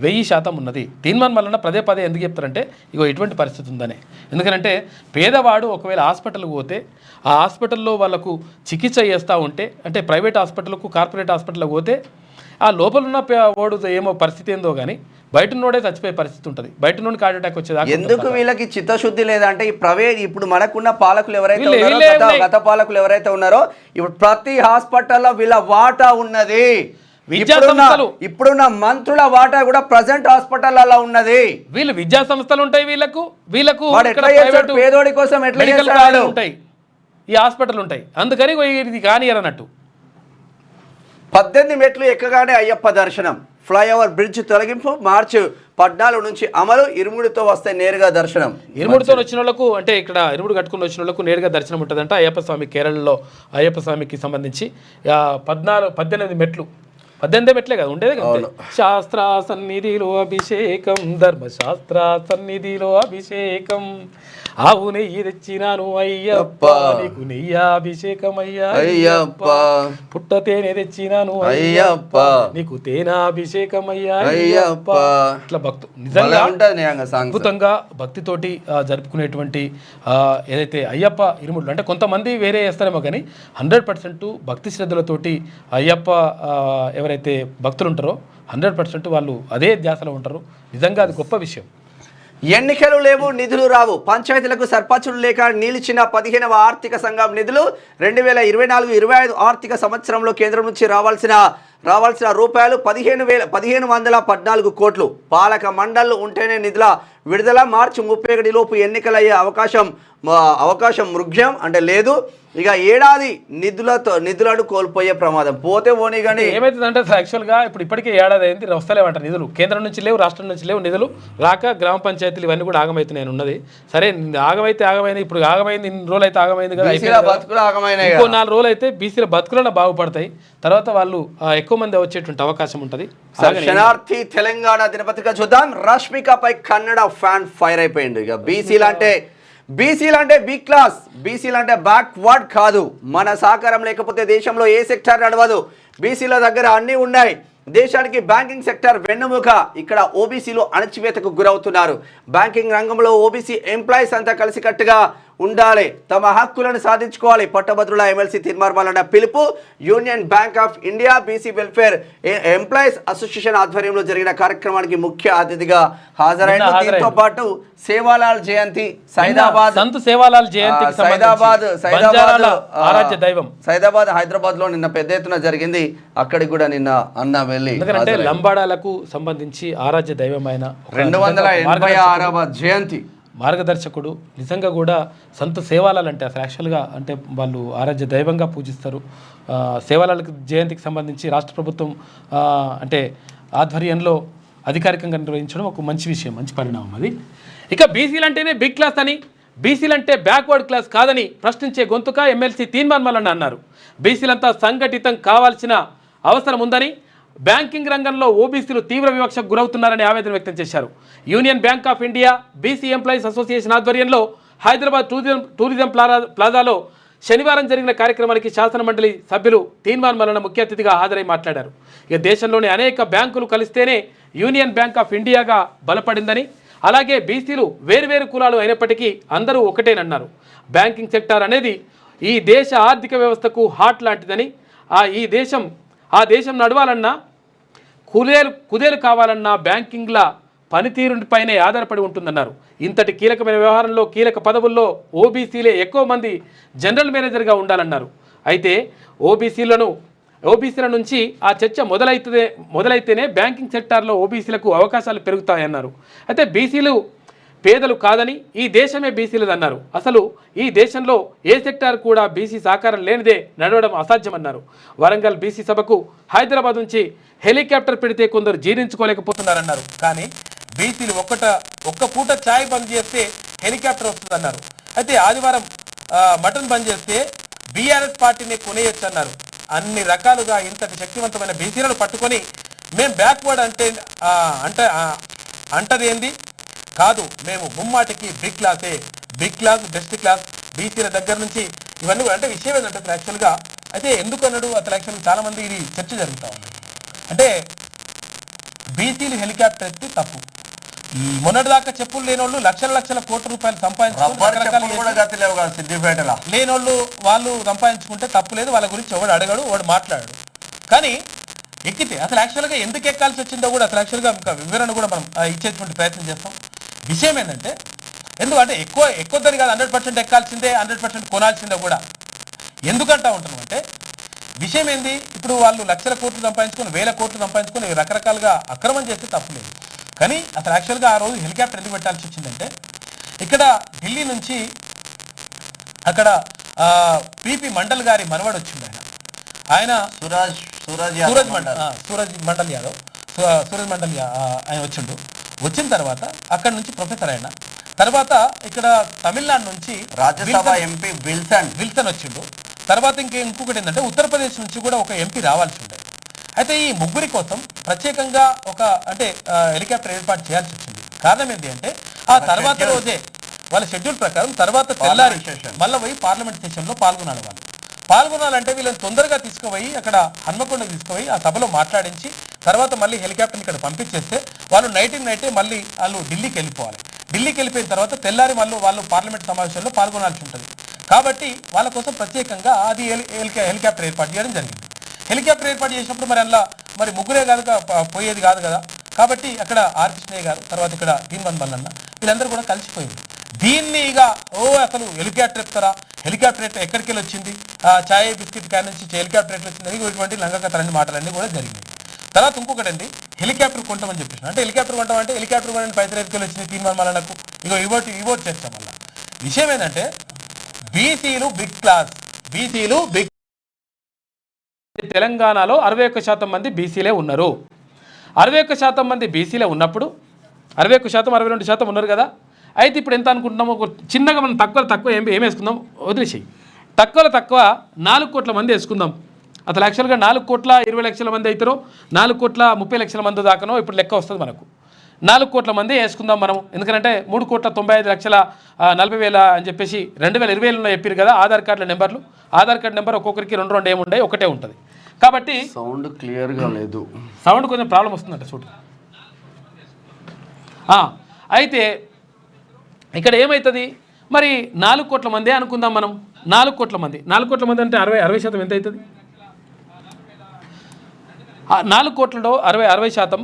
1000% ఉన్నది. దీని వలన పదే ఎందుకు చెప్తారంటే ఇగో ఇటువంటి పరిస్థితి ఉందని. ఎందుకంటే పేదవాడు ఒకవేళ హాస్పిటల్కి పోతే ఆ హాస్పిటల్లో వాళ్ళకు చికిత్స చేస్తూ ఉంటే, అంటే ప్రైవేట్ హాస్పిటల్కు కార్పొరేట్ హాస్పిటల్కి పోతే ఆ లోపల ఉన్న వాడు ఏమో పరిస్థితి ఏందో కానీ బయట నోడే చచ్చిపోయే పరిస్థితి ఉంటుంది. బయట నుండి హార్ట్ అటాక్ వచ్చేది. ఎందుకు వీళ్ళకి చిత్తశుద్ధి లేదంటే ఈ ప్రైవేట్ ఇప్పుడు మనకున్న పాలకులు ఎవరైతే ఉన్నారో, గత పాలకులు ఎవరైతే ఉన్నారో, ఇప్పుడు ప్రతి హాస్పిటల్లో వీళ్ళ వాటా ఉన్నది. ఇప్పుడున్న మంత్రుల వాటా కూడా ప్రజెంట్ హాస్పిటల్లో ఉన్నది. వీళ్ళు విద్యా సంస్థలు ఉంటాయి, వీళ్ళకు పేదోడి కోసం ఎట్లా ఉంటాయి, ఈ హాస్పిటల్ ఉంటాయి. అందుకని ఇది కానియరన్నట్టు 18 మెట్లు ఎక్కగానే అయ్యప్ప దర్శనం. ఫ్లైఓవర్ బ్రిడ్జ్ తొలగింపు మార్చి 14 నుంచి అమలు. ఇరుముడితో వస్తే నేరుగా దర్శనం. ఇరుముడితో వచ్చిన వాళ్ళకు, అంటే ఇక్కడ ఇరుముడు కట్టుకుని వచ్చిన వాళ్ళకు నేరుగా దర్శనం ఉంటుందంట. అయ్యప్ప స్వామి కేరళలో అయ్యప్ప స్వామికి సంబంధించి 18 మెట్లు 18 పెట్టలే కదా ఉండేది కదా. శాస్త్ర సన్నిధిలో అభిషేకం, ధర్మశాస్త్ర సన్నిధిలో అభిషేకం, ఆవు నెయ్యి తెచ్చినాను అయ్యప్ప, నీకు నెయ్యాభిషేకం అయ్యప్ప, పుట్ట తేనె తెచ్చినాను అయ్యప్ప, నీకు తేనాభిషేకం అయ్యప్ప. ఇట్లా భక్తు నిజంగా అద్భుతంగా భక్తితోటి జరుపుకునేటువంటి ఏదైతే అయ్యప్ప ఇరుముడులు అంటే కొంతమంది వేరే వేస్తారేమో కానీ 100% భక్తి శ్రద్ధలతోటి అయ్యప్ప ఎవరైతే భక్తులు ఉంటారో 100% వాళ్ళు అదే ధ్యాసలో ఉంటారు. నిజంగా అది గొప్ప విషయం. ఎన్నికలు లేవు, నిధులు రావు, పంచాయతీలకు సర్పంచులు లేక నిలిచిన 15వ ఆర్థిక సంఘం నిధులు 2024-25 ఆర్థిక సంవత్సరంలో కేంద్రం నుంచి రావాల్సిన రూపాయలు 1514 కోట్లు. పాలక మండళ్లు ఉంటేనే నిధుల విడుదల. మార్చి 31 లోపు ఎన్నికలయ్యే అవకాశం మృగ్యం అంటే లేదు. ఇక ఏడాది నిధులను కోల్పోయే ప్రమాదం. పోతే పోనీ కానీ ఏమైతుందంటే యాక్చువల్గా ఇప్పటికే ఏడాది అయింది, వస్తలేమంటారు నిధులు. కేంద్రం నుంచి లేవు, రాష్ట్రం నుంచి లేవు నిధులు రాక గ్రామ పంచాయతీలు ఇవన్నీ కూడా ఆగమైతున్నాయని ఉన్నది. సరే ఆగమైంది, ఇప్పుడు ఆగమైంది, ఇన్ని రోజులు అయితే ఆగమైంది కదా, ఇంకో 4 రోజులు అయితే బీసీల బతుకులను బాగుపడతాయి. తర్వాత వాళ్ళు ఎక్కువ మంది వచ్చేటువంటి అవకాశం ఉంటుంది. శనార్థి తెలంగాణ దినపత్రిక చూద్దాం. రష్మికపై కన్నడ ఫ్యాన్ ఫైర్ అయిపోయింది. ఇక బీసీలు అంటే బి క్లాస్, బీసీలు అంటే బ్యాక్వర్డ్ కాదు. మన సహకారం లేకపోతే దేశంలో ఏ సెక్టార్ నడవదు. బీసీల దగ్గర అన్నీ ఉన్నాయి. దేశానికి బ్యాంకింగ్ సెక్టర్ వెన్నెముక. ఇక్కడ ఓబీసీలు అణచివేతకు గురవుతున్నారు. బ్యాంకింగ్ రంగంలో ఓబీసీ ఎంప్లాయీస్ అంతా కలిసికట్టుగా ఉండాలి, తమ హక్కులను సాధించుకోవాలి. పట్టభద్రుల ఎమ్మెల్సీ తీర్మానాలన్న పిలుపు. Union bank of India BC welfare employees association ఆధ్వర్యంలో జరిగిన కార్యక్రమానికి ముఖ్య అతిథిగా హాజరైన. దీంతో పాటు సేవాలాల్ జయంతి సైదాబాద్ హైదరాబాద్ లో నిన్న పెద్ద ఎత్తున జరిగింది. అక్కడికి కూడా నిన్న అన్న వెళ్ళి ఎందుకంటే లంబాడాలకు సంబంధించి ఆరాధ్య దైవమైన 286వ జయంతి మార్గదర్శకుడు. నిజంగా కూడా సంత సేవాలాల్ అంటే అసలు యాక్చువల్గా అంటే వాళ్ళు ఆరాధ్య దైవంగా పూజిస్తారు. సేవాలాల్ జయంతికి సంబంధించి రాష్ట్ర ప్రభుత్వం అంటే ఆధ్వర్యంలో అధికారికంగా నిర్వహించడం ఒక మంచి విషయం, మంచి పరిణామం అది. ఇక బీసీలు అంటేనే బిగ్ క్లాస్ అని, బీసీలు అంటే బ్యాక్వర్డ్ క్లాస్ కాదని ప్రశ్నించే గొంతుక ఎమ్మెల్సీ తీర్మాన్ మల్లన్న అన్నారు. బీసీలంతా సంఘటితం కావాల్సిన అవసరం ఉందని, బ్యాంకింగ్ రంగంలో ఓబీసీలు తీవ్ర వివక్షకు గురవుతున్నారని ఆవేదన వ్యక్తం చేశారు. Union bank of India BC employees association ఆధ్వర్యంలో హైదరాబాద్ టూరిజం ప్లాజాలో శనివారం జరిగిన కార్యక్రమానికి శాసనమండలి సభ్యులు తీర్మాన్ మల్లన్న ముఖ్య అతిథిగా హాజరై మాట్లాడారు. ఇక దేశంలోని అనేక బ్యాంకులు కలిస్తేనే యూనియన్ బ్యాంక్ ఆఫ్ ఇండియాగా బలపడిందని, అలాగే బీసీలు వేరువేరు కులాలు అయినప్పటికీ అందరూ ఒకటేనన్నారు. బ్యాంకింగ్ సెక్టార్ అనేది ఈ దేశ ఆర్థిక వ్యవస్థకు హార్ట్ లాంటిదని, ఆ దేశం నడవాలన్నా కుదేలు కావాలన్నా బ్యాంకింగ్ల పనితీరుపైనే ఆధారపడి ఉంటుందన్నారు. ఇంతటి కీలకమైన వ్యవహారంలో కీలక పదవుల్లో ఓబీసీలే ఎక్కువ మంది జనరల్ మేనేజర్గా ఉండాలన్నారు. అయితే ఓబీసీల నుంచి ఆ చర్చ మొదలైతేనే బ్యాంకింగ్ సెక్టార్లో ఓబీసీలకు అవకాశాలు పెరుగుతాయన్నారు. అయితే బీసీలు పేదలు కాదని, ఈ దేశమే బీసీలదన్నారు. అసలు ఈ దేశంలో ఏ సెక్టార్ కూడా బీసీ సహకారం లేనిదే నడవడం అసాధ్యమన్నారు. వరంగల్ బీసీ సభకు హైదరాబాద్ నుంచి హెలికాప్టర్ పెడితే కొందరు జీర్ణించుకోలేకపోతున్నారన్నారు. కానీ బీసీలు ఒక్క పూట ఛాయ్ బంద్ చేస్తే హెలికాప్టర్ వస్తుందన్నారు. అయితే ఆదివారం మటన్ బంద్ చేస్తే బీఆర్ఎస్ పార్టీని కొనేయొచ్చన్నారు. అన్ని రకాలుగా ఇంతటి శక్తివంతమైన బీసీలను పట్టుకొని మేము బ్యాక్వర్డ్ అంటదేంది కాదు, మేము ముమ్మాటికి బిగ్ క్లాస్ బెస్ట్ క్లాస్ బీసీల దగ్గర నుంచి ఇవన్నీ అంటే విషయం ఏంటంటే అసలు యాక్చువల్గా అయితే ఎందుకు అన్నాడు అసలు యాక్చువల్గా చాలామంది ఇది చర్చ జరుగుతూ ఉంది. అంటే బీసీలు హెలికాప్టర్ ఎత్తి తప్పు, మొన్నటిదాకా చెప్పులు లేనోళ్ళు లక్షల కోట్ల రూపాయలు లేనోళ్ళు వాళ్ళు సంపాదించుకుంటే తప్పు లేదు, వాళ్ళ గురించి ఎవడు అడగడు, వాడు మాట్లాడాడు. కానీ ఎక్కితే అసలు యాక్చువల్గా ఎందుకు ఎక్కాల్సి వచ్చిందో కూడా అసలు యాక్చువల్గా ఇంకా వివరణ కూడా మనం ఇచ్చేటువంటి ప్రయత్నం చేస్తాం. విషయం ఏంటంటే ఎందుకంటే ఎక్కువ దాని కాదు, 100% ఎక్కాల్సిందే, 100% కొనాల్సిందే కూడా. ఎందుకంటా ఉంటున్నాం అంటే విషయం ఏంది, ఇప్పుడు వాళ్ళు లక్షల కోట్లు సంపాదించుకొని 1000 కోట్లు సంపాదించుకొని రకరకాలుగా అక్రమం చేస్తే తప్పులేదు. కానీ అసలు యాక్చువల్గా ఆ రోజు హెలికాప్టర్ ఎందుకు పెట్టాల్సి వచ్చిందంటే ఇక్కడ ఢిల్లీ నుంచి అక్కడ పిపి మండల్ గారి మనవడు వచ్చిండు. ఆయన సూరజ్ మండల్ యాదవ్ ఆయన వచ్చిండు. వచ్చిన తర్వాత అక్కడ నుంచి ప్రొఫెసర్ అయిన తర్వాత ఇక్కడ తమిళనాడు నుంచి రాజ్యసభ ఎంపీ విల్సన్ వచ్చిండు. తర్వాత ఇంకొకటి ఏంటంటే ఉత్తరప్రదేశ్ నుంచి కూడా ఒక ఎంపీ రావాల్సి ఉండే. అయితే ఈ ముగ్గురి కోసం ప్రత్యేకంగా ఒక అంటే హెలికాప్టర్ ఏర్పాటు చేయాల్సి వచ్చింది. కారణం ఏంటి అంటే ఆ తర్వాత రోజే వాళ్ళ షెడ్యూల్ ప్రకారం తర్వాత తెల్లారి మళ్ళీ పోయి పార్లమెంట్ సెషన్లో పాల్గొనాలంటే వీళ్ళని తొందరగా తీసుకుపోయి అక్కడ హన్మకొండ తీసుకుపోయి ఆ సభలో మాట్లాడించి తర్వాత మళ్ళీ హెలికాప్టర్ని ఇక్కడ పంపించేస్తే వాళ్ళు నైటే మళ్ళీ వాళ్ళు ఢిల్లీకి వెళ్ళిపోవాలి. ఢిల్లీకి వెళ్ళిపోయిన తర్వాత తెల్లారి వాళ్ళు పార్లమెంట్ సమావేశంలో పాల్గొనాల్సి ఉంటుంది. కాబట్టి వాళ్ళ కోసం ప్రత్యేకంగా అది హెలికాప్టర్ ఏర్పాటు చేయడం జరిగింది. హెలికాప్టర్ ఏర్పాటు చేసినప్పుడు మరి ముగ్గురే కాదు పోయేది కాదు కదా. కాబట్టి అక్కడ ఆర్ కృష్ణయ్య గారు, తర్వాత ఇక్కడ దీన్వన్ మల్లన్న వీళ్ళందరూ కూడా కలిసిపోయింది. దీన్ని ఇక అసలు హెలికాప్టర్ ఎత్తారా, హెలికాప్టర్ ఎక్కడికి వెళ్ళి వచ్చింది, చాయ్ బిస్కెట్ కాడ నుంచి హెలికాప్టర్ ఎట్లా వచ్చింది, ఇటువంటి లంగకథలన్నీ మాటలన్నీ కూడా జరిగినాయి. తర్వాత ఇంకొకటి అండి, హెలికాప్టర్ కొంటామని చెప్పేసి అంటే హెలికాప్టర్ కొంటామంటే హెలికాప్టర్ కొనని పైసలు ఎత్తుకెళ్ళి వచ్చింది దీన్వన్ మల్లన్నకు. ఇవోట్ చేస్తాం. వల్ల విషయం ఏంటంటే బీసీలు బిగ్ తెలంగాణలో 61% మంది బీసీలే ఉన్నారు. 61% మంది బీసీలే ఉన్నప్పుడు 61%, 62% ఉన్నారు కదా. అయితే ఇప్పుడు ఎంత అనుకుంటున్నాము, చిన్నగా మనం తక్కువ ఏం వేసుకుందాం, వదిలేసి తక్కువ 4 కోట్ల మంది వేసుకుందాం. అసలు యాక్చువల్గా 4,20,00,000 మంది అవుతారో 4,30,00,000 మంది దాకానో ఇప్పుడు లెక్క వస్తుంది మనకు. 4 కోట్ల మంది వేసుకుందాం మనం. ఎందుకంటే 3,95,40,000 అని చెప్పేసి 2020లో చెప్పారు కదా ఆధార్ కార్డుల నెంబర్లు. ఆధార్ కార్డు నెంబర్ ఒక్కొక్కరికి 2 ఏముండే, ఒకటే ఉంటుంది. కాబట్టి సౌండ్ క్లియర్గా లేదు, సౌండ్ కొంచెం ప్రాబ్లం వస్తుందంట చూడు. అయితే ఇక్కడ ఏమవుతుంది మరి 4 కోట్ల మందే అనుకుందాం మనం. 4 కోట్ల మంది అంటే 60% ఎంత అవుతుంది? 4 కోట్లలో 60%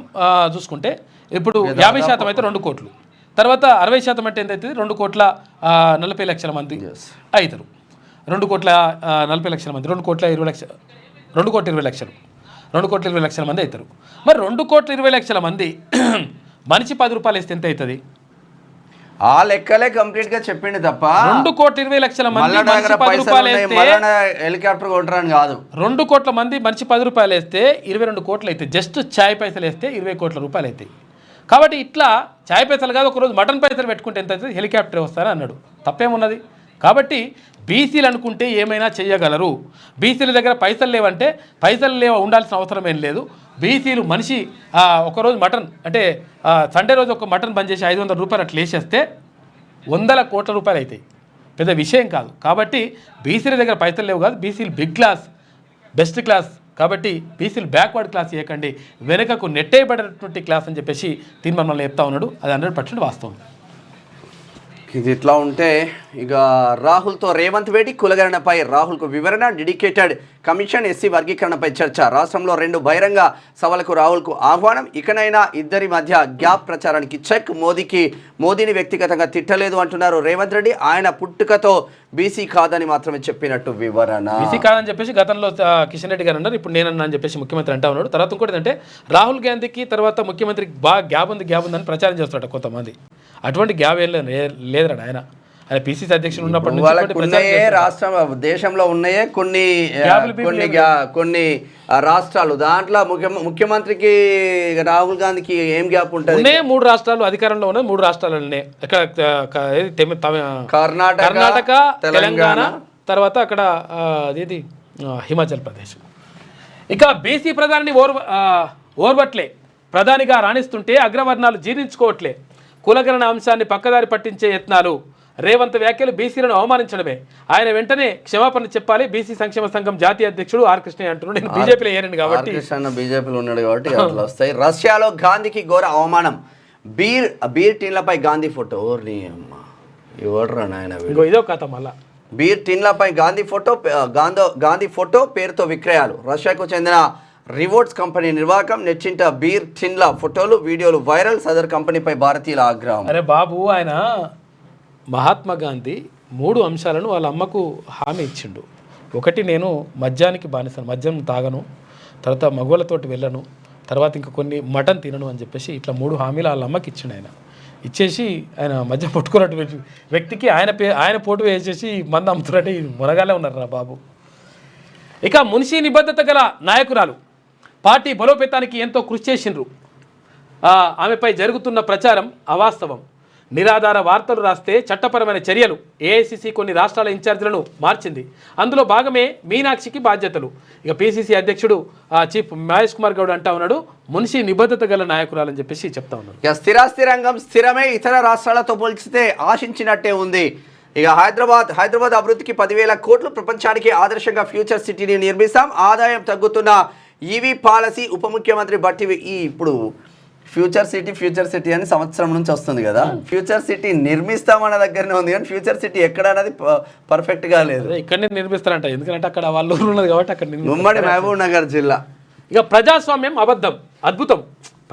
చూసుకుంటే ఇప్పుడు 50% అయితే 2 కోట్లు, తర్వాత 60% అంటే ఎంత అవుతుంది? 2,40,00,000 మంది అవుతారు. 2,40,00,000 మంది 2,20,00,000 మంది అవుతారు. మరి 2,20,00,000 మంది మనిషి 10 రూపాయలు వేస్తే ఎంత అవుతుంది? ఆ లెక్కలే కంప్లీట్ గా చెప్పింది తప్ప 2,20,00,000 మంది మనిషి 10 రూపాయలు వేస్తే హెలికాప్టర్ కొట్టరని కాదు. 2 కోట్ల మంది మనిషి 10 రూపాయలు వేస్తే 22 కోట్లు అవుతాయి. జస్ట్ ఛాయ్ పైసలు వేస్తే 20 కోట్ల రూపాయలు అవుతాయి. కాబట్టి ఇట్లా ఛాయ్ పైసలు కాదు, ఒకరోజు మటన్ పైసలు పెట్టుకుంటే ఎంత అవుతుంది? హెలికాప్టర్ వస్తారని అన్నాడు, తప్పేమున్నది? కాబట్టి బీసీలు అనుకుంటే ఏమైనా చేయగలరు. బీసీల దగ్గర పైసలు లేవంటే పైసలు ఉండాల్సిన అవసరం ఏం లేదు. బీసీలు మనిషి ఒకరోజు మటన్ అంటే సండే రోజు ఒక మటన్ బంద్ చేసి 500 రూపాయలు అట్లా వేసేస్తే 100 కోట్ల రూపాయలు అవుతాయి. పెద్ద విషయం కాదు. కాబట్టి బీసీల దగ్గర పైసలు లేవు కాదు, బీసీలు బిగ్ క్లాస్, బెస్ట్ క్లాస్. కాబట్టి బీసీలు బ్యాక్వర్డ్ క్లాస్ చేయకండి, వెనుకకు నెట్టేయబడినటువంటి క్లాస్ అని చెప్పేసి తీర్మానంలో చెప్తా ఉన్నాడు. అది 100% వాస్తవం. ఇది ఇట్లా ఉంటే ఇక రాహుల్తో రేవంత్ వేడి కులగణనపై రాహుల్కు వివరణ, డెడికేటెడ్ కమిషన్, ఎస్సీ వర్గీకరణపై చర్చ, రాష్ట్రంలో 2 బహిరంగ సభలకు రాహుల్కు ఆహ్వానం, ఇకనైనా ఇద్దరి మధ్య గ్యాప్ ప్రచారానికి చెక్, మోదీని వ్యక్తిగతంగా తిట్టలేదు అంటున్నారు రేవంత్ రెడ్డి. ఆయన పుట్టుకతో బీసీ కాదని మాత్రమే చెప్పినట్టు వివరణ. బీసీ కాదని చెప్పేసి గతంలో కిషన్ రెడ్డి గారు అన్నారు, ఇప్పుడు నేనన్నా అని చెప్పేసి ముఖ్యమంత్రి అంటా ఉన్నాడు. తర్వాత ఇంకోటి ఏంటంటే రాహుల్ గాంధీకి తర్వాత ముఖ్యమంత్రికి బాగా గ్యాప్ ఉందని ప్రచారం చేస్తాడు కొంతమంది. అటువంటి గ్యాప్ ఏం లేదురా ఆయన పిసిసి అధ్యక్షుడు ఉన్నప్పటి నుంచి రాష్ట్రం దేశంలో ఉన్నాయే కొన్ని రాష్ట్రాలు, దాంట్లో ముఖ్యమంత్రికి రాహుల్ గాంధీకి ఏం గ్యాప్ ఉంటుంది? 3 రాష్ట్రాలు అధికారంలో ఉన్నాయి. 3 రాష్ట్రాలనే కర్ణాటక, తెలంగాణ, తర్వాత అక్కడ అదేది హిమాచల్ ప్రదేశ్. ఇక బీసీ ప్రధాని ఓర్వట్లే, ప్రధానిగా రాణిస్తుంటే అగ్రవర్ణాలు జీర్ణించుకోవట్లే, కులగణన అంశాన్ని పక్కదారి పట్టించే యత్నాలు, రేవంత్ వ్యాఖ్యలు బీసీలను అవమానించడమే, ఆయన వెంటనే క్షమాపణ చెప్పాలి. బీసీ సంక్షేమ సంఘం జాతీయ అధ్యక్షుడు ఆర్ కృష్ణయ్య అంటున్నాడు. నేను బీజేపీలో ఏరండి కాబట్టి బీజేపీలో ఉన్నాడు కాబట్టి అట్లా వస్తాయి. రష్యాలో గాంధీకి ఘోర అవమానం, బీర్ టీన్లపై గాంధీ ఫోటో. ఎవడ్రా నాయన ఇదో కథ. మళ్ళా బీర్ టీన్లపై గాంధీ ఫోటో పేరుతో విక్రయాలు. రష్యాకు చెందిన రివోర్డ్స్ కంపెనీ నిర్వాహకం, నెచ్చింట బీర్ టిన్ల ఫోటోలు, వీడియోలు వైరల్. సదర్ కంపెనీపై భారతీయుల ఆగ్రహం. అరే బాబు, ఆయన మహాత్మా గాంధీ 3 అంశాలను వాళ్ళ అమ్మకు హామీ ఇచ్చిండు. ఒకటి, నేను మద్యానికి బానిసను, మద్యం తాగను, తర్వాత మగవాళ్ళతోటి వెళ్ళను, తర్వాత ఇంకా కొన్ని మటన్ తినను అని చెప్పేసి ఇట్లా 3 హామీలు వాళ్ళ అమ్మకి ఇచ్చిండు. ఆయన ఇచ్చేసి ఆయన మద్యం పట్టుకున్నటువంటి వ్యక్తికి ఆయన పోటు వేసేసి మంద అమ్ముతున్నట్టు మునగాలే ఉన్నారు రా బాబు. ఇక మున్షి నిబద్ధత గల నాయకురాలు, పార్టీ బలోపేతానికి ఎంతో కృషి చేసిండ్రు, ఆమెపై జరుగుతున్న ప్రచారం అవాస్తవం. నిరాధార వార్తలు రాస్తే చట్టపరమైన చర్యలు. ఏఐసిసి కొన్ని రాష్ట్రాల ఇన్ఛార్జీలను మార్చింది. అందులో భాగమే మీనాక్షికి బాధ్యతలు. ఇక పిసిసి అధ్యక్షుడు చీఫ్ మహేష్ కుమార్ గౌడ్ అంటా ఉన్నాడు, మున్షి నిబద్ధత గల నాయకురాలని చెప్పేసి చెప్తా ఉన్నాడు. ఇక స్థిరాస్తి రంగం స్థిరమే, ఇతర రాష్ట్రాలతో పోల్చితే ఆశించినట్టే ఉంది. ఇక హైదరాబాద్ అభివృద్ధికి 10,000 కోట్లు, ప్రపంచానికి ఆదర్శంగా ఫ్యూచర్ సిటీని నిర్మిస్తాం. ఆదాయం తగ్గుతున్న ఈవీ పాలసీ. ఉప ముఖ్యమంత్రి బట్టి ఇప్పుడు ఫ్యూచర్ సిటీ అని సంవత్సరం నుంచి వస్తుంది కదా. ఫ్యూచర్ సిటీ నిర్మిస్తామన్న దగ్గరనే ఉంది కానీ ఫ్యూచర్ సిటీ ఎక్కడ అనేది పర్ఫెక్ట్ గా లేదు. ఇక్కడనే నిర్మిస్తారంట, ఎందుకంటే అక్కడ వాళ్ళు ఉన్నది కాబట్టి అక్కడ ఉమ్మడి మహబూబ్ నగర్ జిల్లా. ఇక ప్రజాస్వామ్యం అబద్ధం, అద్భుతం.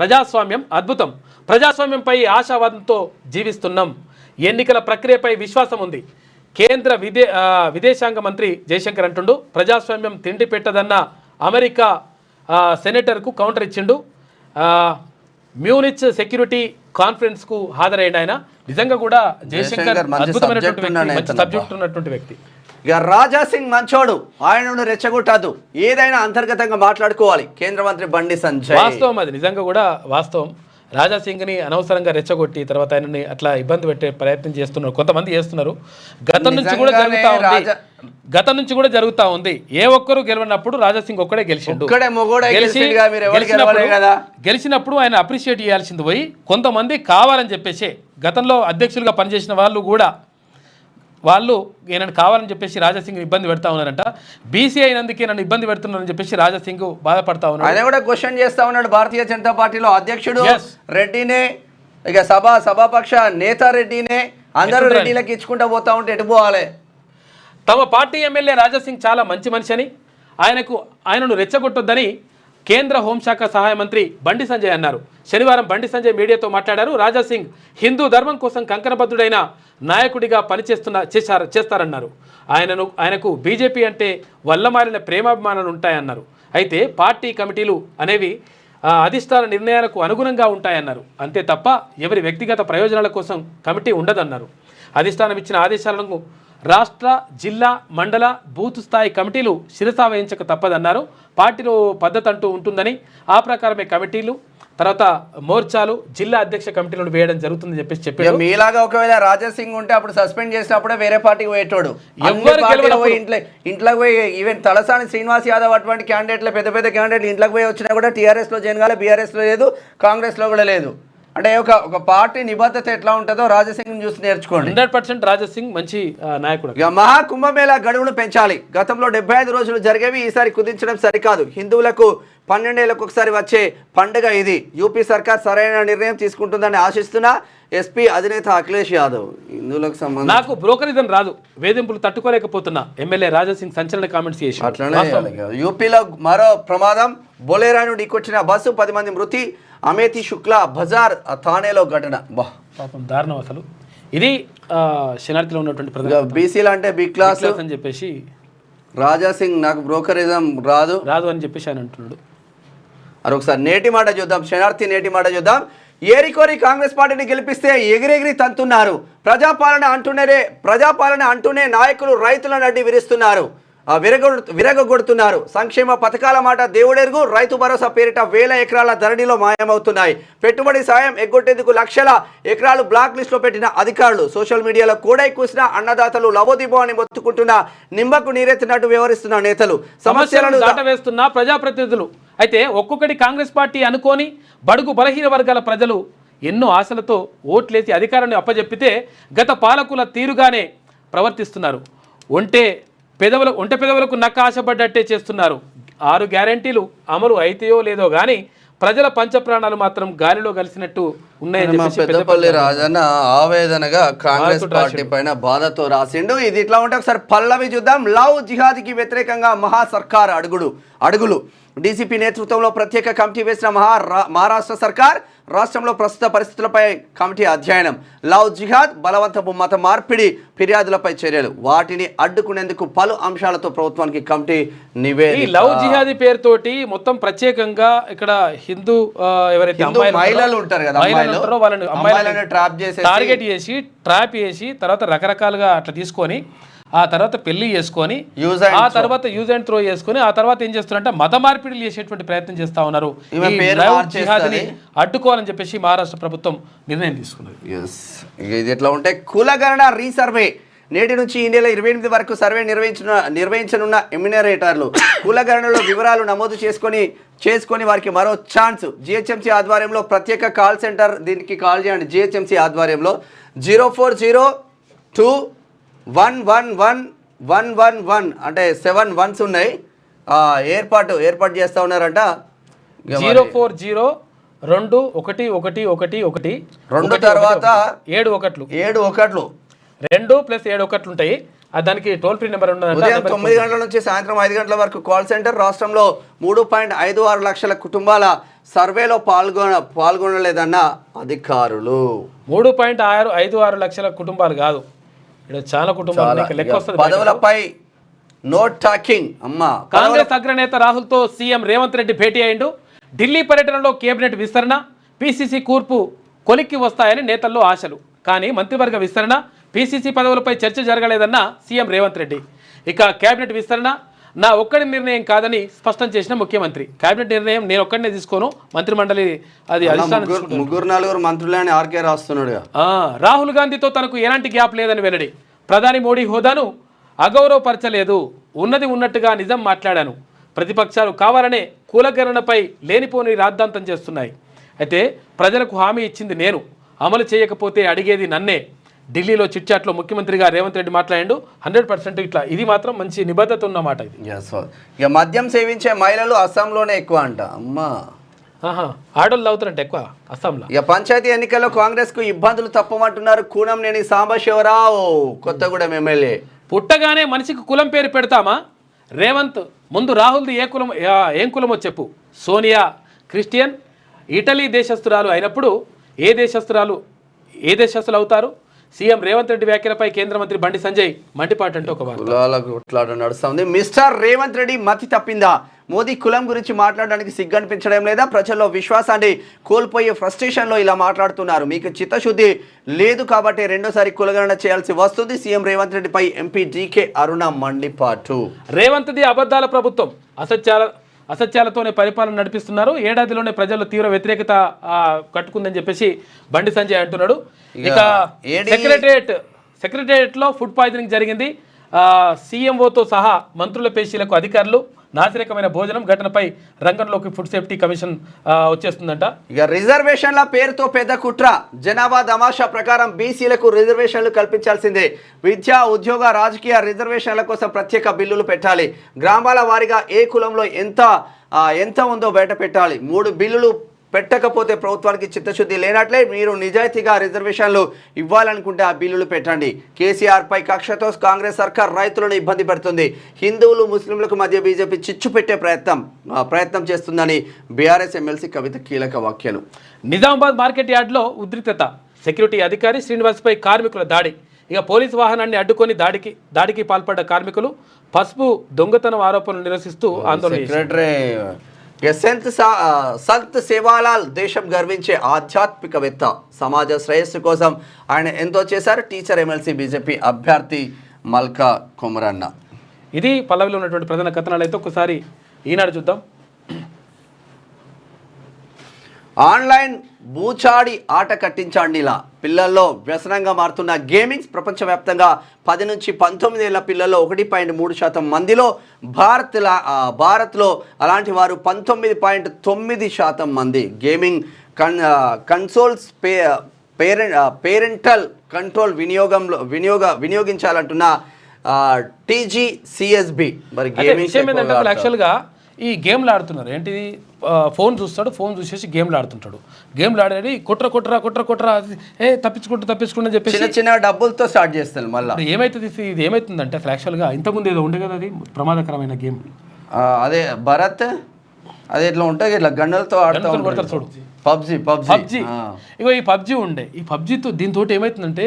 ప్రజాస్వామ్యం అద్భుతం. ప్రజాస్వామ్యంపై ఆశావాదంతో జీవిస్తున్నాం. ఎన్నికల ప్రక్రియపై విశ్వాసం ఉంది. కేంద్ర విదేశాంగ మంత్రి జయశంకర్ అంటుండు, ప్రజాస్వామ్యం తిండి పెట్టదన్న అమెరికా సెనేటర్కు కౌంటర్ ఇచ్చిండు. మ్యూనిచ్ సెక్యూరిటీ కాన్ఫరెన్స్కు హాజరైన ఆయన. నిజంగా కూడా జయశంకర్ అద్భుతమైనటువంటి వ్యక్తి, మంచి సబ్జెక్ట్ ఉన్నటువంటి వ్యక్తి. ఇక రాజా సింగ్ మంచోడు, ఆయనను రెచ్చగొట్టదు, ఏదైనా అంతర్గతంగా మాట్లాడుకోవాలి. కేంద్ర మంత్రి బండి సంజయ్. వాస్తవం, అది నిజంగా కూడా వాస్తవం. రాజా సింగ్ని అనవసరంగా రెచ్చగొట్టి తర్వాత ఆయనని అట్లా ఇబ్బంది పెట్టే ప్రయత్నం చేస్తున్నారు, కొంతమంది చేస్తున్నారు. గతం నుంచి కూడా జరుగుతూ ఉంది. ఏ ఒక్కరు గెలవనప్పుడు రాజా సింగ్ ఒక్కడే గెలిచిండు. గెలిచినప్పుడు ఆయన అప్రిషియేట్ చేయాల్సింది పోయి కొంతమంది కావాలని చెప్పేసి గతంలో అధ్యక్షులుగా పనిచేసిన వాళ్ళు కూడా వాళ్ళు ఈయనను కావాలని చెప్పేసి రాజాసింగ్ ఇబ్బంది పెడతా ఉన్నారంట. బీసీ అయినందుకే నన్ను ఇబ్బంది పెడుతున్నారని చెప్పేసి రాజాసింగ్ బాధపడతా ఉన్నాడు. ఆయన కూడా క్వశ్చన్ చేస్తా ఉన్నాడు. భారతీయ జనతా పార్టీలో అధ్యక్షుడు రెడ్డినే, ఇక సభాపక్ష నేత రెడ్డినే, అందరూ రెడ్డిలకు ఇచ్చుకుంటా పోతా ఉంటే ఎటు పోవాలి? తమ పార్టీ ఎమ్మెల్యే రాజాసింగ్ చాలా మంచి మనిషి అని, ఆయనను రెచ్చగొట్టొద్దని కేంద్ర హోంశాఖ సహాయ మంత్రి బండి సంజయ్ అన్నారు. శనివారం బండి సంజయ్ మీడియాతో మాట్లాడారు. రాజాసింగ్ హిందూ ధర్మం కోసం కంకణబద్ధుడైన నాయకుడిగా చేస్తారన్నారు. ఆయనకు బీజేపీ అంటే వల్లమారిన ప్రేమాభిమానాలు ఉంటాయన్నారు. అయితే పార్టీ కమిటీలు అనేవి అధిష్టాన నిర్ణయాలకు అనుగుణంగా ఉంటాయన్నారు. అంతే తప్ప ఎవరి వ్యక్తిగత ప్రయోజనాల కోసం కమిటీ ఉండదన్నారు. అధిష్టానం ఇచ్చిన ఆదేశాలను రాష్ట్ర, జిల్లా, మండల, బూత్ స్థాయి కమిటీలు శిరసా వహించక తప్పదన్నారు. పార్టీలో పద్ధతి అంటూ ఉంటుందని, ఆ ప్రకారమే కమిటీలు తర్వాత మోర్చాలు, జిల్లా అధ్యక్ష కమిటీలను వేయడం జరుగుతుందని చెప్పారు. మీలాగా ఒకవేళ రాజాసింగ్ ఉంటే అప్పుడు సస్పెండ్ చేసినప్పుడే వేరే పార్టీకి పోయేటోడు. ఇంట్లోకి పోయి ఈవెన్ తలసాని శ్రీనివాస్ యాదవ్ అటువంటి క్యాండిడేట్లు, పెద్ద పెద్ద క్యాండిడేట్లు ఇంట్లోకి పోయి వచ్చినా కూడా టీఆర్ఎస్ లో జాయిన్ కాలే, బీఆర్ఎస్ లో లేదు, కాంగ్రెస్ లో కూడా లేదు. అంటే ఒక పార్టీ నిబద్ధత ఎట్లా ఉంటుందో రాజాసింగ్ చూసి నేర్చుకోండి. 100% రాజాసింగ్ మంచి నాయకుడు. ఇక మహాకుంభమేళా గడువును పెంచాలి. గతంలో 75 రోజులు జరిగేవి, ఈసారి కుదించడం సరికాదు. హిందువులకు 12 ఏళ్లకు ఒకసారి వచ్చే పండుగ ఇది. యూపీ సర్కార్ సరైన నిర్ణయం తీసుకుంటుందని ఆశిస్తున్నా ఎస్పీ అధినేత అఖిలేష్ యాదవ్. హిందువులకు సంబంధించి నాకు బ్రోకరిజం రాదు, వేధింపులు తట్టుకోలేకపోతున్నా ఎమ్మెల్యే రాజాసింగ్ సంచలన కామెంట్స్ చేసి. అట్లనే యూపీలో మరో ప్రమాదం, బొలేరాను ఢీకొచ్చిన బస్సు, 10 మంది మృతి. అమేథీ శుక్లా బజార్ థానేలో ఘటన. పాపం దారుణం అసలు. ఇది శనార్థిలో ఉన్నటువంటి బీసీలు అంటే బి క్లాస్ అని చెప్పేసి రాజాసింగ్ నాకు బ్రోకరిజం రాదు అని చెప్పేసి ఆయన అంటున్నాడు. అది ఒకసారి నేటి మాట చూద్దాం, శనార్థి నేటి మాట చూద్దాం. ఏరికోరి కాంగ్రెస్ పార్టీని గెలిపిస్తే ఎగిరెగిరి తంతున్నారు. ప్రజాపాలన అంటూనే నాయకులు రైతులను అడ్డి విరుస్తున్నారు, విరగొడుతున్నారు. సంక్షేమ పథకాల మాట దేవుడెరుగు. రైతు భరోసా పేరిట 1000 ఎకరాల ధరణిలో మాయమవుతున్నాయి. పెట్టుబడి సాయం ఎగ్గొట్టేందుకు లక్షల ఎకరాలు బ్లాక్ లిస్ట్ లో పెట్టిన అధికారులు. సోషల్ మీడియాలో కూడా కూసిన అన్నదాతలు లవోదిబో అని మొత్తుకుంటున్న నిమ్మకు నీరెత్తినట్టు వ్యవహరిస్తున్న నేతలు, సమస్యలను దాటవేస్తున్న ప్రజాప్రతినిధులు. అయితే ఒక్కొక్కటి కాంగ్రెస్ పార్టీ అనుకోని బడుగు బలహీన వర్గాల ప్రజలు ఎన్నో ఆశలతో ఓట్లేసి అధికారాన్ని అప్పజెప్పితే గత పాలకుల తీరుగానే ప్రవర్తిస్తున్నారు. ఒంటె పెదవులకు నక్క ఆశపడ్డట్టే చేస్తున్నారు. 6 గ్యారెంటీలు అమలు అయితేయో లేదో గానీ ప్రజల పంచప్రాణాలు మాత్రం గాలిలో కలిసినట్టు ఉన్నాయని పెద్దపల్లి రాజన్న ఆవేదనగా కాంగ్రెస్ పార్టీ పైన బాధతో రాసిండు. ఇది ఇట్లా ఉంటే ఒకసారి పల్లవి చూద్దాం. లవ్ జిహాదీకి వ్యతిరేకంగా మహా సర్కార్ అడుగులు. డీసీపీ నేతృత్వంలో ప్రత్యేక కమిటీ వేసిన మహారాష్ట్ర సర్కార్ రాష్ట్రంలో ప్రస్తుత పరిస్థితులపై కమిటీ అధ్యయనం. లవ్ జిహాద్, బలవంతపు మత మార్పిడి ఫిర్యాదులపై చర్యలు, వాటిని అడ్డుకునేందుకు పలు అంశాలతో ప్రభుత్వానికి కమిటీ నివేదిక. ఈ లవ్ జిహాదీ పేరుతోటి మొత్తం ప్రత్యేకంగా ఇక్కడ హిందూ ఎవరైతే మహిళలు ఉంటారు కదా, వాళ్ళని ట్రాప్ చేసి తర్వాత రకరకాలుగా అట్లా తీసుకొని ఆ తర్వాత పెళ్లి చేసుకొని Use and ఆ తర్వాత యూజ్ అండ్ త్రో చేసుకొని ఆ తర్వాత ఏం చేస్తున్నారంటే మత మార్పిడిలు చేసేటువంటి ప్రయత్నం చేస్తా ఉన్నారు. ఈమె ఈ పేరు లవ్ మార్చేస్తది. జిహాద్ని అడ్డుకోవాలని చెప్పేసి మహారాష్ట్ర ప్రభుత్వం నిర్ణయం తీసుకున్నది. ఇది ఎట్లా ఉంటే కులగణన రీసర్వే నేటి నుంచి ఈ నెల 28 వరకు సర్వే నిర్వహించనున్న ఎమ్యునరేటర్లు కులగణనలో వివరాలు నమోదు చేసుకొని వారికి మరో ఛాన్స్. జిహెచ్ఎంసీ ఆధ్వర్యంలో ప్రత్యేక కాల్ సెంటర్, దీనికి కాల్ చేయండి. జిహెచ్ఎంసీ ఆధ్వర్యంలో 04021111111 అంటే 7 1s ఉన్నాయి. ఏర్పాటు చేస్తూ ఉన్నారంట. 040211111 రెండు తర్వాత 7 ఒకట్లు 7 ఒకట్లు 2 + 7 ఒకట్లు ఉంటాయి. దానికి టోల్ ఫ్రీ నెంబర్ ఉదయం 9 గంటల నుంచి సాయంత్రం 5 గంటల వరకు కాల్ సెంటర్. రాష్ట్రంలో 3.56 లక్షల కుటుంబాల సర్వేలో పాల్గొనలేదన్న అధికారులు. 3.56 లక్షల కుటుంబాలు కాదు, ఇక్కడ చాలా కుటుంబాలు లెక్క వస్తుంది. పదవులపై నో టాకింగ్. కాంగ్రెస్ అగ్రనేత రాహుల్తో సీఎం రేవంత్ రెడ్డి భేటీ అయిండు. ఢిల్లీ పర్యటనలో కేబినెట్ విస్తరణ, పీసీసీ కూర్పు కొలిక్కి వస్తాయని నేతల్లో ఆశలు. కానీ మంత్రివర్గ విస్తరణ, పీసీసీ పదవులపై చర్చ జరగలేదన్న సీఎం రేవంత్ రెడ్డి. ఇక కేబినెట్ విస్తరణ నా ఒక్కడి నిర్ణయం కాదని స్పష్టం చేసిన ముఖ్యమంత్రి. కేబినెట్ నిర్ణయం నేను ఒక్కడినే తీసుకోను, మంత్రిమండలి అది ముగ్గురు నలుగురు మంత్రులని ఆర్కే రాస్తున్నాడు. రాహుల్ గాంధీతో తనకు ఎలాంటి గ్యాప్ లేదని వెల్లడి. ప్రధాని మోడీ హోదాను అగౌరవపరచలేదు, ఉన్నది ఉన్నట్టుగా నిజం మాట్లాడాను. ప్రతిపక్షాలు కావాలనే కులగణనపై లేనిపోని రాద్ధాంతం చేస్తున్నాయి. అయితే ప్రజలకు హామీ ఇచ్చింది నేను, అమలు చేయకపోతే అడిగేది నన్నే. ఢిల్లీలో చిట్చాట్లో ముఖ్యమంత్రిగా రేవంత్ రెడ్డి మాట్లాడిండు. 100% ఇట్లా ఇది మాత్రం మంచి నిబద్ధత ఉన్నమాట. ఇది ఇక మద్యం సేవించే మహిళలు అస్సాంలోనే ఎక్కువ అంట. ఆడోళ్ళు అవుతారంట ఎక్కువ అస్సాంలో. ఇక పంచాయతీ ఎన్నికల్లో కాంగ్రెస్ కు ఇబ్బందులు తప్పమంటున్నారు కూనంనేని సాంబశివరావు, కొత్తగూడెం ఎమ్మెల్యే. పుట్టగానే మనిషికి కులం పేరు పెడతామా? రేవంత్ ముందు రాహుల్ది ఏం కులమో చెప్పు. సోనియా క్రిస్టియన్, ఇటలీ దేశస్తురాలు అయినప్పుడు ఏ దేశస్తులు అవుతారు? సీఎం రేవంత్ రెడ్డి వ్యాఖ్యలపై కేంద్ర మంత్రి బండి సంజయ్ మండిపాటంటే ఒక కులాల నడుస్తుంది. మిస్టర్ రేవంత్ రెడ్డి మతి తప్పిందా? మోదీ కులం గురించి మాట్లాడడానికి సిగ్గనిపించడం లేదా? ప్రజల్లో విశ్వాసాన్ని కోల్పోయే ఫ్రస్ట్రేషన్లో ఇలా మాట్లాడుతున్నారు. మీకు చిత్తశుద్ధి లేదు కాబట్టి రెండోసారి కులగణన చేయాల్సి వస్తుంది. సీఎం రేవంత్ రెడ్డిపై ఎంపీ జీకే అరుణ మండిపాటు. రేవంత్ది అబద్ధాల ప్రభుత్వం, అసత్యాలతోనే పరిపాలన నడిపిస్తున్నారు. ఏడాదిలోనే ప్రజల్లో తీవ్ర వ్యతిరేకత కట్టుకుందని చెప్పేసి బండి సంజయ్ అంటున్నాడు. ఇక సెక్రటేరియట్లో ఫుడ్ పాయిజనింగ్ జరిగింది. సీఎంఓతో సహా మంత్రుల పేషీలకు అధికారులు నాసిరకమైన భోజనం ఘటనపై రంగంలోకి ఫుడ్ సేఫ్టీ కమిషన్ వచ్చేస్తుందంట. ఇక రిజర్వేషన్ల పేరుతో పెద్ద కుట్ర. జనాభా తమాషా ప్రకారం బీసీలకు రిజర్వేషన్లు కల్పించాల్సిందే. విద్యా, ఉద్యోగ, రాజకీయ రిజర్వేషన్ల కోసం ప్రత్యేక బిల్లులు పెట్టాలి. గ్రామాల వారీగా ఏ కులంలో ఎంత ఉందో బయట పెట్టాలి. 3 బిల్లులు పెట్టకపోతే ప్రభుత్వానికి చిత్తశుద్ధి లేనట్లే. మీరు నిజాయితీగా రిజర్వేషన్లు ఇవ్వాలనుకుంటే ఆ బిల్లులు పెట్టండి. కేసీఆర్పై కక్షతో కాంగ్రెస్ సర్కార్ రైతులను ఇబ్బంది పెడుతుంది. హిందువులు, ముస్లింలకు మధ్య బీజేపీ చిచ్చు పెట్టే ప్రయత్నం చేస్తుందని బీఆర్ఎస్ ఎమ్మెల్సీ కవిత కీలక వ్యాఖ్యలు. నిజామాబాద్ మార్కెట్ యార్డ్లో ఉద్రిక్తత. సెక్యూరిటీ అధికారి శ్రీనివాస్పై కార్మికుల దాడి. ఇక పోలీసు వాహనాన్ని అడ్డుకొని దాడికి పాల్పడ్డ కార్మికులు పసుపు దొంగతనం ఆరోపణలు నిరసిస్తూ ఆందోళన. సంత్ సేవాలాల్ దేశం గర్వించే ఆధ్యాత్మికవేత్త. సమాజ శ్రేయస్సు కోసం ఆయన ఎంతో చేశారు. టీచర్, ఎమ్మెల్సీ, బీజేపీ అభ్యర్థి మల్కా కుమరన్న. ఇది పల్లవిలో ఉన్నటువంటి ప్రధాన కథనాలు. అయితే ఒకసారి ఈనాడు చూద్దాం. ఆన్లైన్ బూచాడి ఆట కట్టించండిలా పిల్లల్లో వ్యసనంగా మారుతున్న గేమింగ్స్. ప్రపంచవ్యాప్తంగా 10 నుంచి 19 ఏళ్ల పిల్లల్లో 1.3% మందిలో, భారత్లో అలాంటి వారు 19.9% మంది. గేమింగ్ కన్సోల్స్ పేరెంటల్ కంట్రోల్ వినియోగించాలంటున్న TGCSB. మరి గేమింగ్ యాక్చువల్గా ఈ గేమ్లు ఆడుతున్నారు. ఏంటిది, ఫోన్ చూస్తాడు, ఫోన్ చూసేసి గేమ్లు ఆడుతుంటాడు. గేమ్లు ఆడేది కొట్ర తప్పించుకుంటూ అని చెప్పేసి చిన్న డబ్బులతో స్టార్ట్ చేస్తాను. మళ్ళీ ఇది ఏమవుతుందంటే అసలు యాక్చువల్గా ఇంతకుముందు ఏదో ఉండే కదా, అది ప్రమాదకరమైన గేమ్. అదే భరత్, అదే ఇట్లా ఉంటుంది, ఇట్లా గంటలతో ఆడుతూ చూడు. పబ్జీ ఇగో ఈ పబ్జీ ఉండే. ఈ పబ్జీతో దీంతో ఏమవుతుందంటే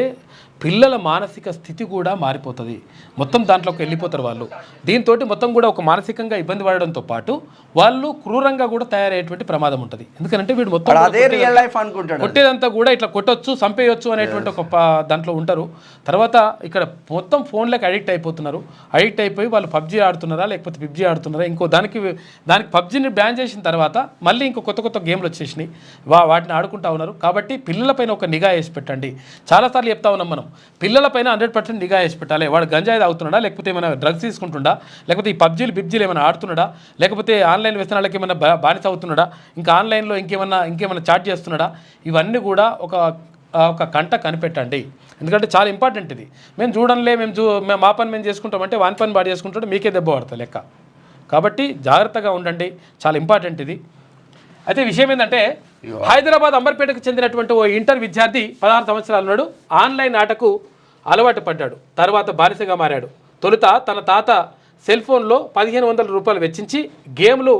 పిల్లల మానసిక స్థితి కూడా మారిపోతుంది. మొత్తం దాంట్లోకి వెళ్ళిపోతారు వాళ్ళు. దీంతో మొత్తం కూడా ఒక మానసికంగా ఇబ్బంది పడడంతో పాటు వాళ్ళు క్రూరంగా కూడా తయారయ్యేటువంటి ప్రమాదం ఉంటుంది. ఎందుకంటే వీడు మొత్తం కొట్టేదంతా కూడా ఇట్లా కొట్టొచ్చు, చంపేయొచ్చు అనేటువంటి ఒక దాంట్లో ఉంటారు. తర్వాత ఇక్కడ మొత్తం ఫోన్లకు అడిక్ట్ అయిపోతున్నారు. అడిక్ట్ అయిపోయి వాళ్ళు పబ్జీ ఆడుతున్నారా లేకపోతే పిబ్జీ ఆడుతున్నారా, ఇంకో దానికి పబ్జీని బ్యాన్ చేసిన తర్వాత మళ్ళీ ఇంకో కొత్త కొత్త గేమ్లు వచ్చేసినాయి, వాటిని ఆడుకుంటా ఉన్నారు. కాబట్టి పిల్లలపైన ఒక నిఘా వేసి పెట్టండి. చాలాసార్లు చెప్తా ఉన్నాం మనం, పిల్లలపైన 100% నిఘా వేసి పెట్టాలి. వాడు గంజాయి తాగుతున్నాడా, లేకపోతే ఏమైనా డ్రగ్స్ తీసుకుంటుండా, లేకపోతే ఈ పబ్జీలు ఏమైనా ఆడుతున్నాడా, లేకపోతే ఆన్లైన్ వ్యసనాలకి ఏమైనా బానిస అవుతున్నాడా, ఇంకా ఆన్లైన్లో ఇంకేమైనా చాట్ చేస్తున్నాడా, ఇవన్నీ కూడా ఒక కంట కనిపెట్టండి. ఎందుకంటే చాలా ఇంపార్టెంట్ ఇది. మేము చూడంలే, మేము మా పని మేము చేసుకుంటామంటే వాని పని బాగా చేసుకుంటాడు, మీకే దెబ్బ పడతా లెక్క. కాబట్టి జాగ్రత్తగా ఉండండి, చాలా ఇంపార్టెంట్ ఇది. అయితే విషయం ఏంటంటే, హైదరాబాద్ అంబర్పేటకు చెందినటువంటి ఓ ఇంటర్ విద్యార్థి 16 సంవత్సరాల నాడు ఆన్లైన్ ఆటకు అలవాటు పడ్డాడు. తర్వాత బానిసగా మారాడు. తొలుత తన తాత సెల్ ఫోన్లో 1500 రూపాయలు వెచ్చించి గేమ్లు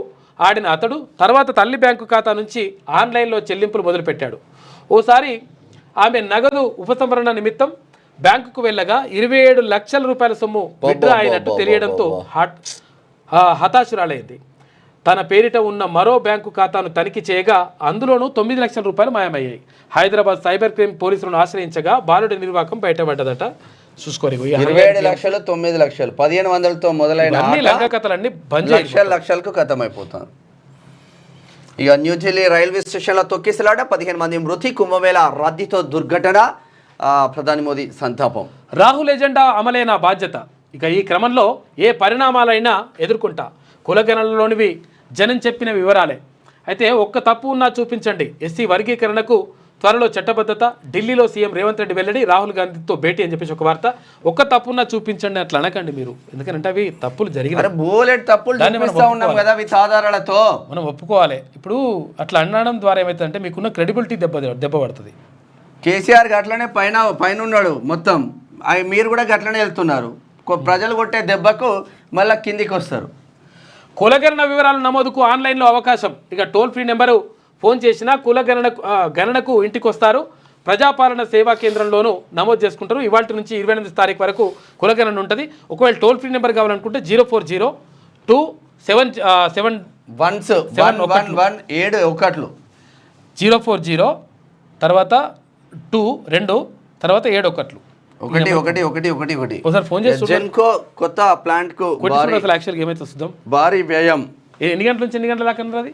ఆడిన అతడు తర్వాత తల్లి బ్యాంకు ఖాతా నుంచి ఆన్లైన్లో చెల్లింపులు మొదలుపెట్టాడు. ఓసారి ఆమె నగదు ఉపసంహరణ నిమిత్తం బ్యాంకుకు వెళ్ళగా 27 లక్షల రూపాయల సొమ్ము విత్డ్రా అయినట్టు తెలియడంతో హతాశురాలైంది. తన పేరిట ఉన్న మరో బ్యాంకు ఖాతాను తనిఖీ చేయగా అందులోనూ 9 లక్షల రూపాయలు మాయమయ్యాయి. హైదరాబాద్ సైబర్ క్రైమ్ పోలీసులను ఆశ్రయించగా బాలుడి నిర్వాకం బయటపడ్డదట. చూసుకోరు 27 లక్షలు 9 లక్షలు 1500తో మొదలైన లంక కథలన్నీ లక్షలకు ఖతమైపోతాను. ఇక న్యూఢిల్లీ రైల్వే స్టేషన్లో తొక్కిసలాట, 15 మంది మృతి, కుంభమేళ రద్దీతో దుర్ఘటన, ప్రధాని మోదీ సంతాపం. రాహుల్ ఎజెండా అమలైన బాధ్యత. ఇక ఈ క్రమంలో ఏ పరిణామాలైనా ఎదుర్కొంటా. కులగణనలోనివి జనం చెప్పిన వివరాలే. అయితే ఒక్క తప్పు ఉన్నా చూపించండి. ఎస్సీ వర్గీకరణకు త్వరలో చట్టబద్ధత. ఢిల్లీలో సీఎం రేవంత్ రెడ్డి వెల్లడి, రాహుల్ గాంధీతో భేటీ అని చెప్పేసి ఒక వార్త. ఒక్క తప్పు ఉన్నా చూపించండి అట్లా అనకండి మీరు, ఎందుకంటే అవి తప్పులు జరిగినాయి, మనం ఒప్పుకోవాలి. ఇప్పుడు అట్లా అనడం ద్వారా ఏమవుతుందంటే మీకున్న క్రెడిబిలిటీ దెబ్బ పడుతుంది. కేసీఆర్ అట్లనే పైన ఉన్నాడు మొత్తం, మీరు కూడా గట్లనే వెళ్తున్నారు. ప్రజలు కొట్టే దెబ్బకు మళ్ళీ కిందికి వస్తారు. కులగణన వివరాల నమోదుకు ఆన్లైన్లో అవకాశం. ఇక టోల్ ఫ్రీ నెంబరు ఫోన్ చేసినా గణనకు ఇంటికి వస్తారు. ప్రజాపాలన సేవా కేంద్రంలోనూ నమోదు చేసుకుంటారు. ఇవాళ నుంచి 28 తారీఖు వరకు కులగణన ఉంటుంది. ఒకవేళ టోల్ ఫ్రీ నెంబర్ కావాలనుకుంటే 0402711 040 తర్వాత 2 తర్వాత 7 1 ఒకసారి ఫోన్ చేసి కొత్త ప్లాంట్ కు యాక్చువల్గా ఏమైతే వస్తుందో భారీ వ్యయం. ఎన్ని గంటల నుంచి ఎన్ని గంటల దాకా అది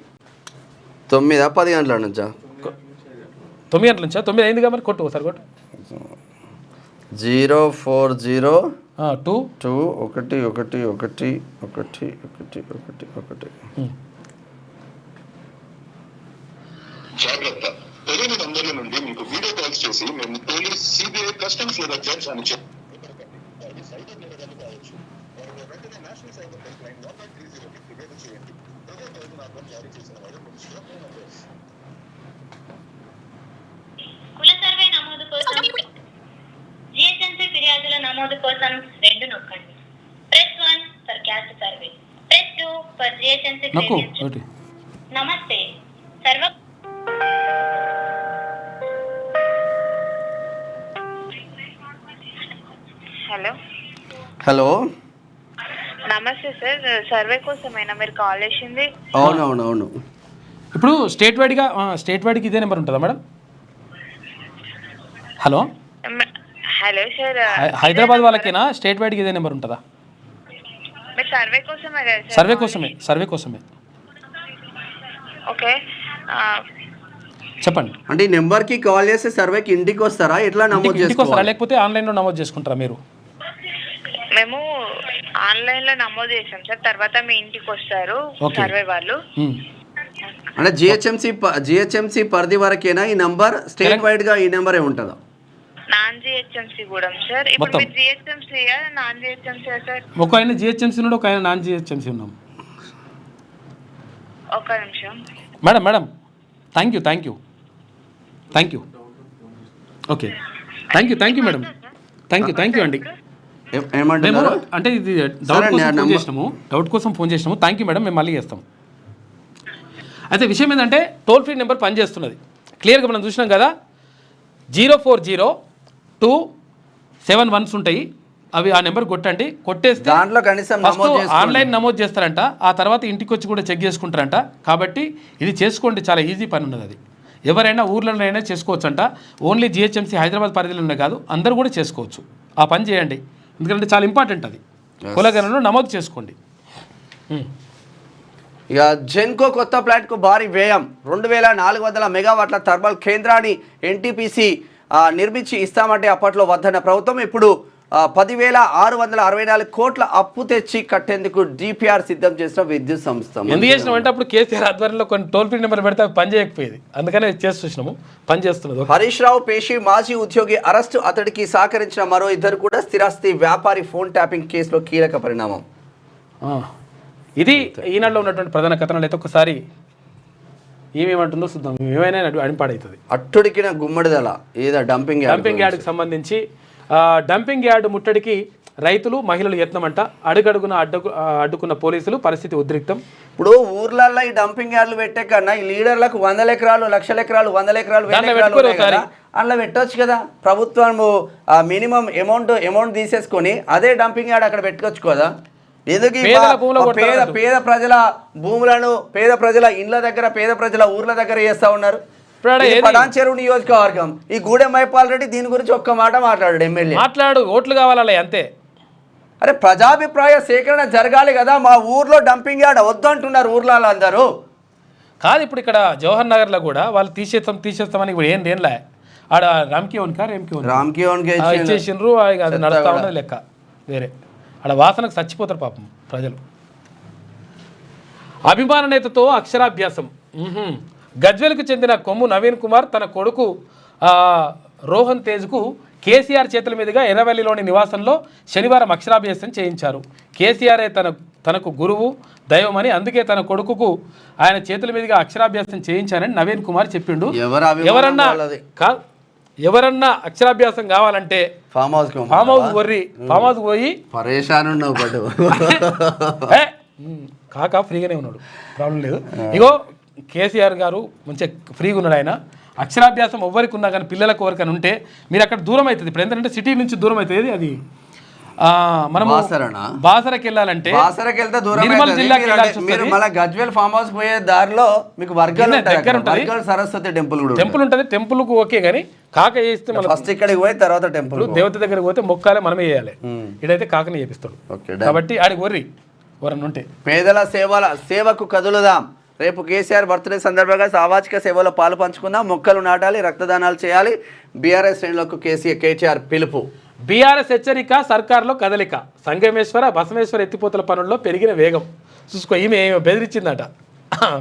9-10 గంటల నుంచా? 9 గంటల నుంచా? 9 అయింది కాబట్టి కొట్టు ఒకసారి కొట్టు. 04021111111. జాగ్రత్త, తెలియని నంబర్ల నుండి మీకు వీడియో కాల్స్ చేసి మేము పోలీస్, సిబిఐ, కస్టమ్స్ లేదా జడ్జ్ అని కుల సర్వే నమోదు కోసం జిహెచ్ఎంసీ ఫిర్యాదుల నమోదు కోసం 2 నొక్కండి. Press 1 for caste survey, press 2 for GHMC ఫిర్యాదు. నమస్తే సర్వ హలో నమస్తే సార్, సర్వే కోసమేనా మీరు కాల్ చేసింది? అవునవునవును. ఇప్పుడు స్టేట్ వైడ్కి ఇదే నెంబర్ ఉంటుందా madam? Hello hello sir, Hyderabad వాళ్ళకేనా స్టేట్ వైడ్కి ఇదే నెంబర్ ఉంటుందా? మీరు సర్వే కోసమే కదా? సర్వే కోసమే. ఓకే చెప్పండి. అంటే ఈ నెంబర్కి కాల్ చేస్తే సర్వేకి ఇంటికి వస్తారా, ఎట్లా నమోదు చేసుకోవాలా, లేకపోతే ఆన్లైన్లో నమోదు చేసుకుంటారా మీరు? మేము ఆన్లైన్లో నమోదు చేసాం సార్, తర్వాత మీ ఇంటికి వస్తారు సర్వే వాళ్ళు. అంటే జిహెచ్ఎంసీ పరిధి వరకేనా ఈ నంబర్? స్టేట్ వైడ్ గా ఈ నెంబరే ఉంటుందా? నాన్ జిహెచ్ఎంసీ కూడా సార్. ఇప్పుడు మీరు జిహెచ్ఎంసీ నాన్ జిహెచ్ఎంసీ సార్? ఒక ఆయన జిహెచ్ఎంసీ ఉన్నాడు, ఒక ఆయన నాన్ జిహెచ్ఎంసీ ఉన్నాం. ఒక నిమిషం madam. Thank you. Okay, thank you madam. Thank you అండి. ఏమంటున్నారు అంటే ఇది డౌట్ కోసం ఫోన్ చేసినాము. థ్యాంక్ యూ మేడం, మేము మళ్ళీ చేస్తాం. అయితే విషయం ఏంటంటే టోల్ ఫ్రీ నెంబర్ పనిచేస్తున్నది క్లియర్గా మనం చూసినాం కదా. 0402111 7 1s ఉంటాయి. అవి ఆ నెంబర్ కొట్టండి. కొట్టేస్తే దాంట్లో కనీసం ఫస్ట్ నమోదు చేసుకోండి. ఆన్లైన్ నమోదు చేస్తారంట, ఆ తర్వాత ఇంటికి వచ్చి కూడా చెక్ చేసుకుంటారంట. కాబట్టి ఇది చేసుకోండి, చాలా ఈజీ పని ఉన్నది. అది ఎవరైనా ఊర్లలోనైనా చేసుకోవచ్చంట. ఓన్లీ జిహెచ్ఎంసీ హైదరాబాద్ పరిధిలోనే కాదు, అందరూ కూడా చేసుకోవచ్చు. ఆ పని చేయండి, ఎందుకంటే చాలా ఇంపార్టెంట్ అది. కులగణనలో నమోదు చేసుకోండి. ఇక జెన్కో కొత్త ప్లాంట్కు భారీ వ్యయం 2400 మెగావాట్ల థర్మల్ కేంద్రాన్ని ఎన్టీపీసీ నిర్మించి ఇస్తామంటే అప్పట్లో వద్దన్న ప్రభుత్వం ఇప్పుడు 10,664 కోట్ల అప్పు తెచ్చి కట్టేందుకు డిపిఆర్ సిద్ధం చేసిన విద్యుత్ సంస్థ. ఎందుకు చేసినామంటే అప్పుడు కేసీఆర్ ఆధ్వర్యంలో కొన్ని టోల్ ఫ్రీ నెంబర్ పెడితే పని చేయకపోయేది, అందుకనే చేసి చూసినాము, పని చేస్తున్నది. హరీష్ రావు పేషి మాజీ ఉద్యోగి అరెస్టు, అతడికి సహకరించిన మరో 2 కూడా స్థిరాస్తి వ్యాపారి ఫోన్ ట్యాపింగ్ కేసులో కీలక పరిణామం. ఇది ఈనాడులో ఉన్నటువంటి ప్రధాన కథనాలు. అయితే ఒకసారి ఏమేమంటుందో చూద్దాం, ఏమైనా అడిపాడవుతుంది. అట్టుడికిన గుమ్మడిదల ఏదో డంపింగ్ యార్డ్కి సంబంధించి డంపింగ్ యార్డ్ ముట్టడికి రైతులు మహిళలు యత్నమంట. అడుగడుగున అడ్డుకున్న పోలీసులు, పరిస్థితి ఉద్రిక్తం. ఇప్పుడు ఊర్లలో ఈ డంపింగ్ యార్డ్లు పెట్టే కన్నా ఈ లీడర్లకు 100 ఎకరాలు, 1,00,000 ఎకరాలు, 100 ఎకరాలు, 1000 ఎకరాలు అందులో పెట్టవచ్చు కదా. ప్రభుత్వం మినిమం అమౌంట్ తీసేసుకొని అదే డంపింగ్ యార్డ్ అక్కడ పెట్టుకోవచ్చు కదా. ఎందుకు పేద ప్రజల భూములను పేద ప్రజల ఇండ్ల దగ్గర, పేద ప్రజల ఊర్ల దగ్గర చేస్తా ఉన్నారు. పడాన్ చెరువు నియోజకవర్గం, ఈ గూడెం మైపాల్ రెడ్డి దీని గురించి ఒక్క మాట మాట్లాడాడు. ఎమ్మెల్యే ఓట్లు కావాలి అంతే. అరే ప్రజాభిప్రాయ సేకరణ జరగాలి కదా. మా ఊర్లో డంపింగ్ యార్డ్ వద్దు అంటున్నారు ఊర్లలో అందరూ. కాదు, ఇప్పుడు ఇక్కడ జవహర్ నగర్లో కూడా వాళ్ళు తీసేస్తామని ఇప్పుడు ఏం దేనిలే. ఆడ రామ్కి ఇచ్చేసిండ్రు, అది నడుస్తా ఉన్నది లెక్క. వేరే ఆడ వాసనకు చచ్చిపోతారు పాపం ప్రజలు. అభిమాన నేతతో అక్షరాభ్యాసం. గజ్వెల్కు చెందిన కొమ్ము నవీన్ కుమార్ తన కొడుకు రోహన్ తేజ్కు కేసీఆర్ చేతుల మీదుగా ఎర్రవల్లిలోని నివాసంలో శనివారం అక్షరాభ్యాసం చేయించారు. కేసీఆరే తనకు గురువు, దైవమని, అందుకే తన కొడుకుకు ఆయన చేతుల మీదుగా అక్షరాభ్యాసం చేయించారని నవీన్ కుమార్ చెప్పిండు. ఎవరన్నా అక్షరాభ్యాసం కావాలంటే ఫామ్ హౌస్ పోయి కాకా ఫ్రీగానే ఉన్నాడు, ప్రాబ్లం లేదు. ఇగో కేసీఆర్ గారు మంచిగా ఫ్రీగా ఉన్నాడు. ఆయన అక్షరాభ్యాసం ఎవరికి ఉన్నా కానీ పిల్లలకు ఎవరికైనా ఉంటే మీరు అక్కడ దూరం అవుతుంది. ఇప్పుడు ఏంటంటే సిటీ నుంచి దూరం అవుతుంది. అది మనము బాసరకి వెళ్ళాలంటే నిర్మల్ జిల్లాకి గజ్వేల్ ఫామ్ హౌస్ పోయే దారిలో మీకు వర్గాల దగ్గర ఉంటుంది సరస్వతి టెంపుల్ ఉంటుంది. టెంపుల్కు ఓకే, కానీ కాక చేస్తే ఫస్ట్ ఇక్కడికి పోయి తర్వాత టెంపుల్ దేవత దగ్గరికి పోతే మొక్కాలే మనమే చేయాలి. ఇడైతే కాకని చేపిస్తాడు కాబట్టి ఆడికి వరని ఉంటే పేదల సేవకు కదులుదాం. రేపు కేసీఆర్ బర్త్డే సందర్భంగా సామాజిక సేవలో పాలు పంచుకుందాం, మొక్కలు నాటాలి, రక్తదానాలు చేయాలి. బీఆర్ఎస్ శ్రేణులకు కేటీఆర్ పిలుపు. బీఆర్ఎస్ హెచ్చరిక, సర్కార్లో కదలిక. సంగమేశ్వర బసవేశ్వర ఎత్తిపోతల పనుల్లో పెరిగిన వేగం. చూసుకో, ఈమె బెదిరించిందట.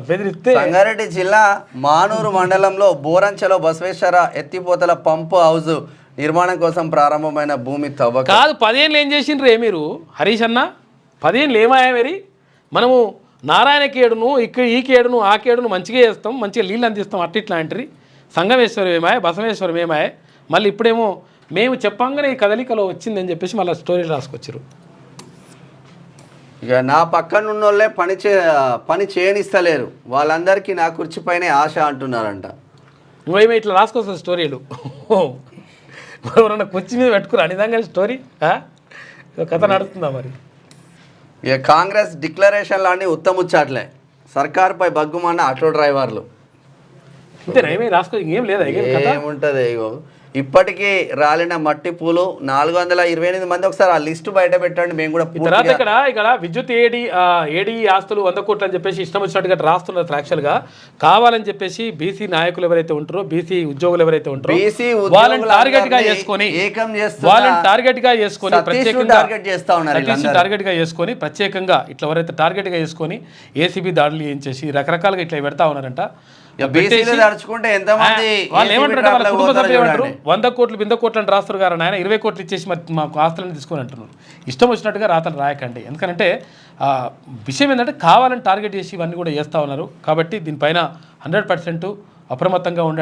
బెదిరిస్తే సంగారెడ్డి జిల్లా మానూరు మండలంలో బోరంచలో బసవేశ్వర ఎత్తిపోతల పంపు హౌస్ నిర్మాణం కోసం ప్రారంభమైన భూమి తవ్వకం. కాదు, 10 ఏళ్ళు ఏం చేసిండ్రే మీరు హరీష్ అన్న? 10 ఏళ్ళు ఏమాయా మరి? మనము నారాయణ కేడును, ఈ కేడును, ఆ కేడును మంచిగా చేస్తాం, మంచిగా నీళ్ళు అందిస్తాం, ఇట్లా అంటారు. సంగమేశ్వరం ఏమాయ, బసవేశ్వరం ఏమాయ, మళ్ళీ ఇప్పుడేమో మేము చెప్పంగానే ఈ కదలికలో వచ్చిందని చెప్పేసి మళ్ళీ స్టోరీలు రాసుకొచ్చారు. ఇక నా పక్కన ఉన్న వాళ్ళే పని చేయనిస్తలేరు, వాళ్ళందరికీ నా కుర్చీపైనే ఆశ అంటున్నారంట. నువ్వేమో ఇట్లా రాసుకోవచ్చు స్టోరీలు. ఎవరన్నా కుర్చీ మీద పెట్టుకురా నిజంగా స్టోరీ కథ నడుస్తుందా మరి? ఇక కాంగ్రెస్ డిక్లరేషన్లు అన్నీ ఉత్తముచ్చాట్లే. సర్కారుపై బగ్గుమన్న ఆటో డ్రైవర్లు. ఇంతేనా? ఏమీ రాసుకో, ఏం లేదా? ఏముంటుంది? ఇగో ఇప్పటికీ రాలిన మట్టి పూలు 428 మంది. ఒకసారి ఆ లిస్టు బయట పెట్టండి, మేము కూడా. తర్వాత ఇక్కడ విద్యుత్ ఏడీ ఆస్తులు 100 కోట్లు అని చెప్పేసి ఇష్టం వచ్చినట్టుగా రాస్తున్నారు యాక్చువల్గా. కావాలని చెప్పేసి బీసీ నాయకులు ఎవరైతే ఉంటారో, బీసీ ఉద్యోగులు ఎవరైతే ఉంటారో వాళ్ళని టార్గెట్ గా చేసుకొని ప్రత్యేకంగా ఇట్లా ఎవరైతే టార్గెట్ గా చేసుకొని ఏసీబీ దాడులు చేయించేసి రకరకాలుగా ఇట్లా పెడతా ఉన్నారంట. వాళ్ళు ఏమంటారు, వాళ్ళ కుటుంబ సభ్యులు ఏమంటారు, 100 కోట్లు 100 కోట్లు అని రాస్తారు గారు, ఆయన 20 కోట్లు ఇచ్చేసి మాకు ఆస్తులను తీసుకొని అంటున్నారు. ఇష్టం వచ్చినట్టుగా రాతలు రాయకండి. ఎందుకంటే విషయం ఏంటంటే కావాలని టార్గెట్ చేసి ఇవన్నీ కూడా చేస్తూ ఉన్నారు. కాబట్టి దీనిపైన 100% అప్రమత్తంగా ఉండండి.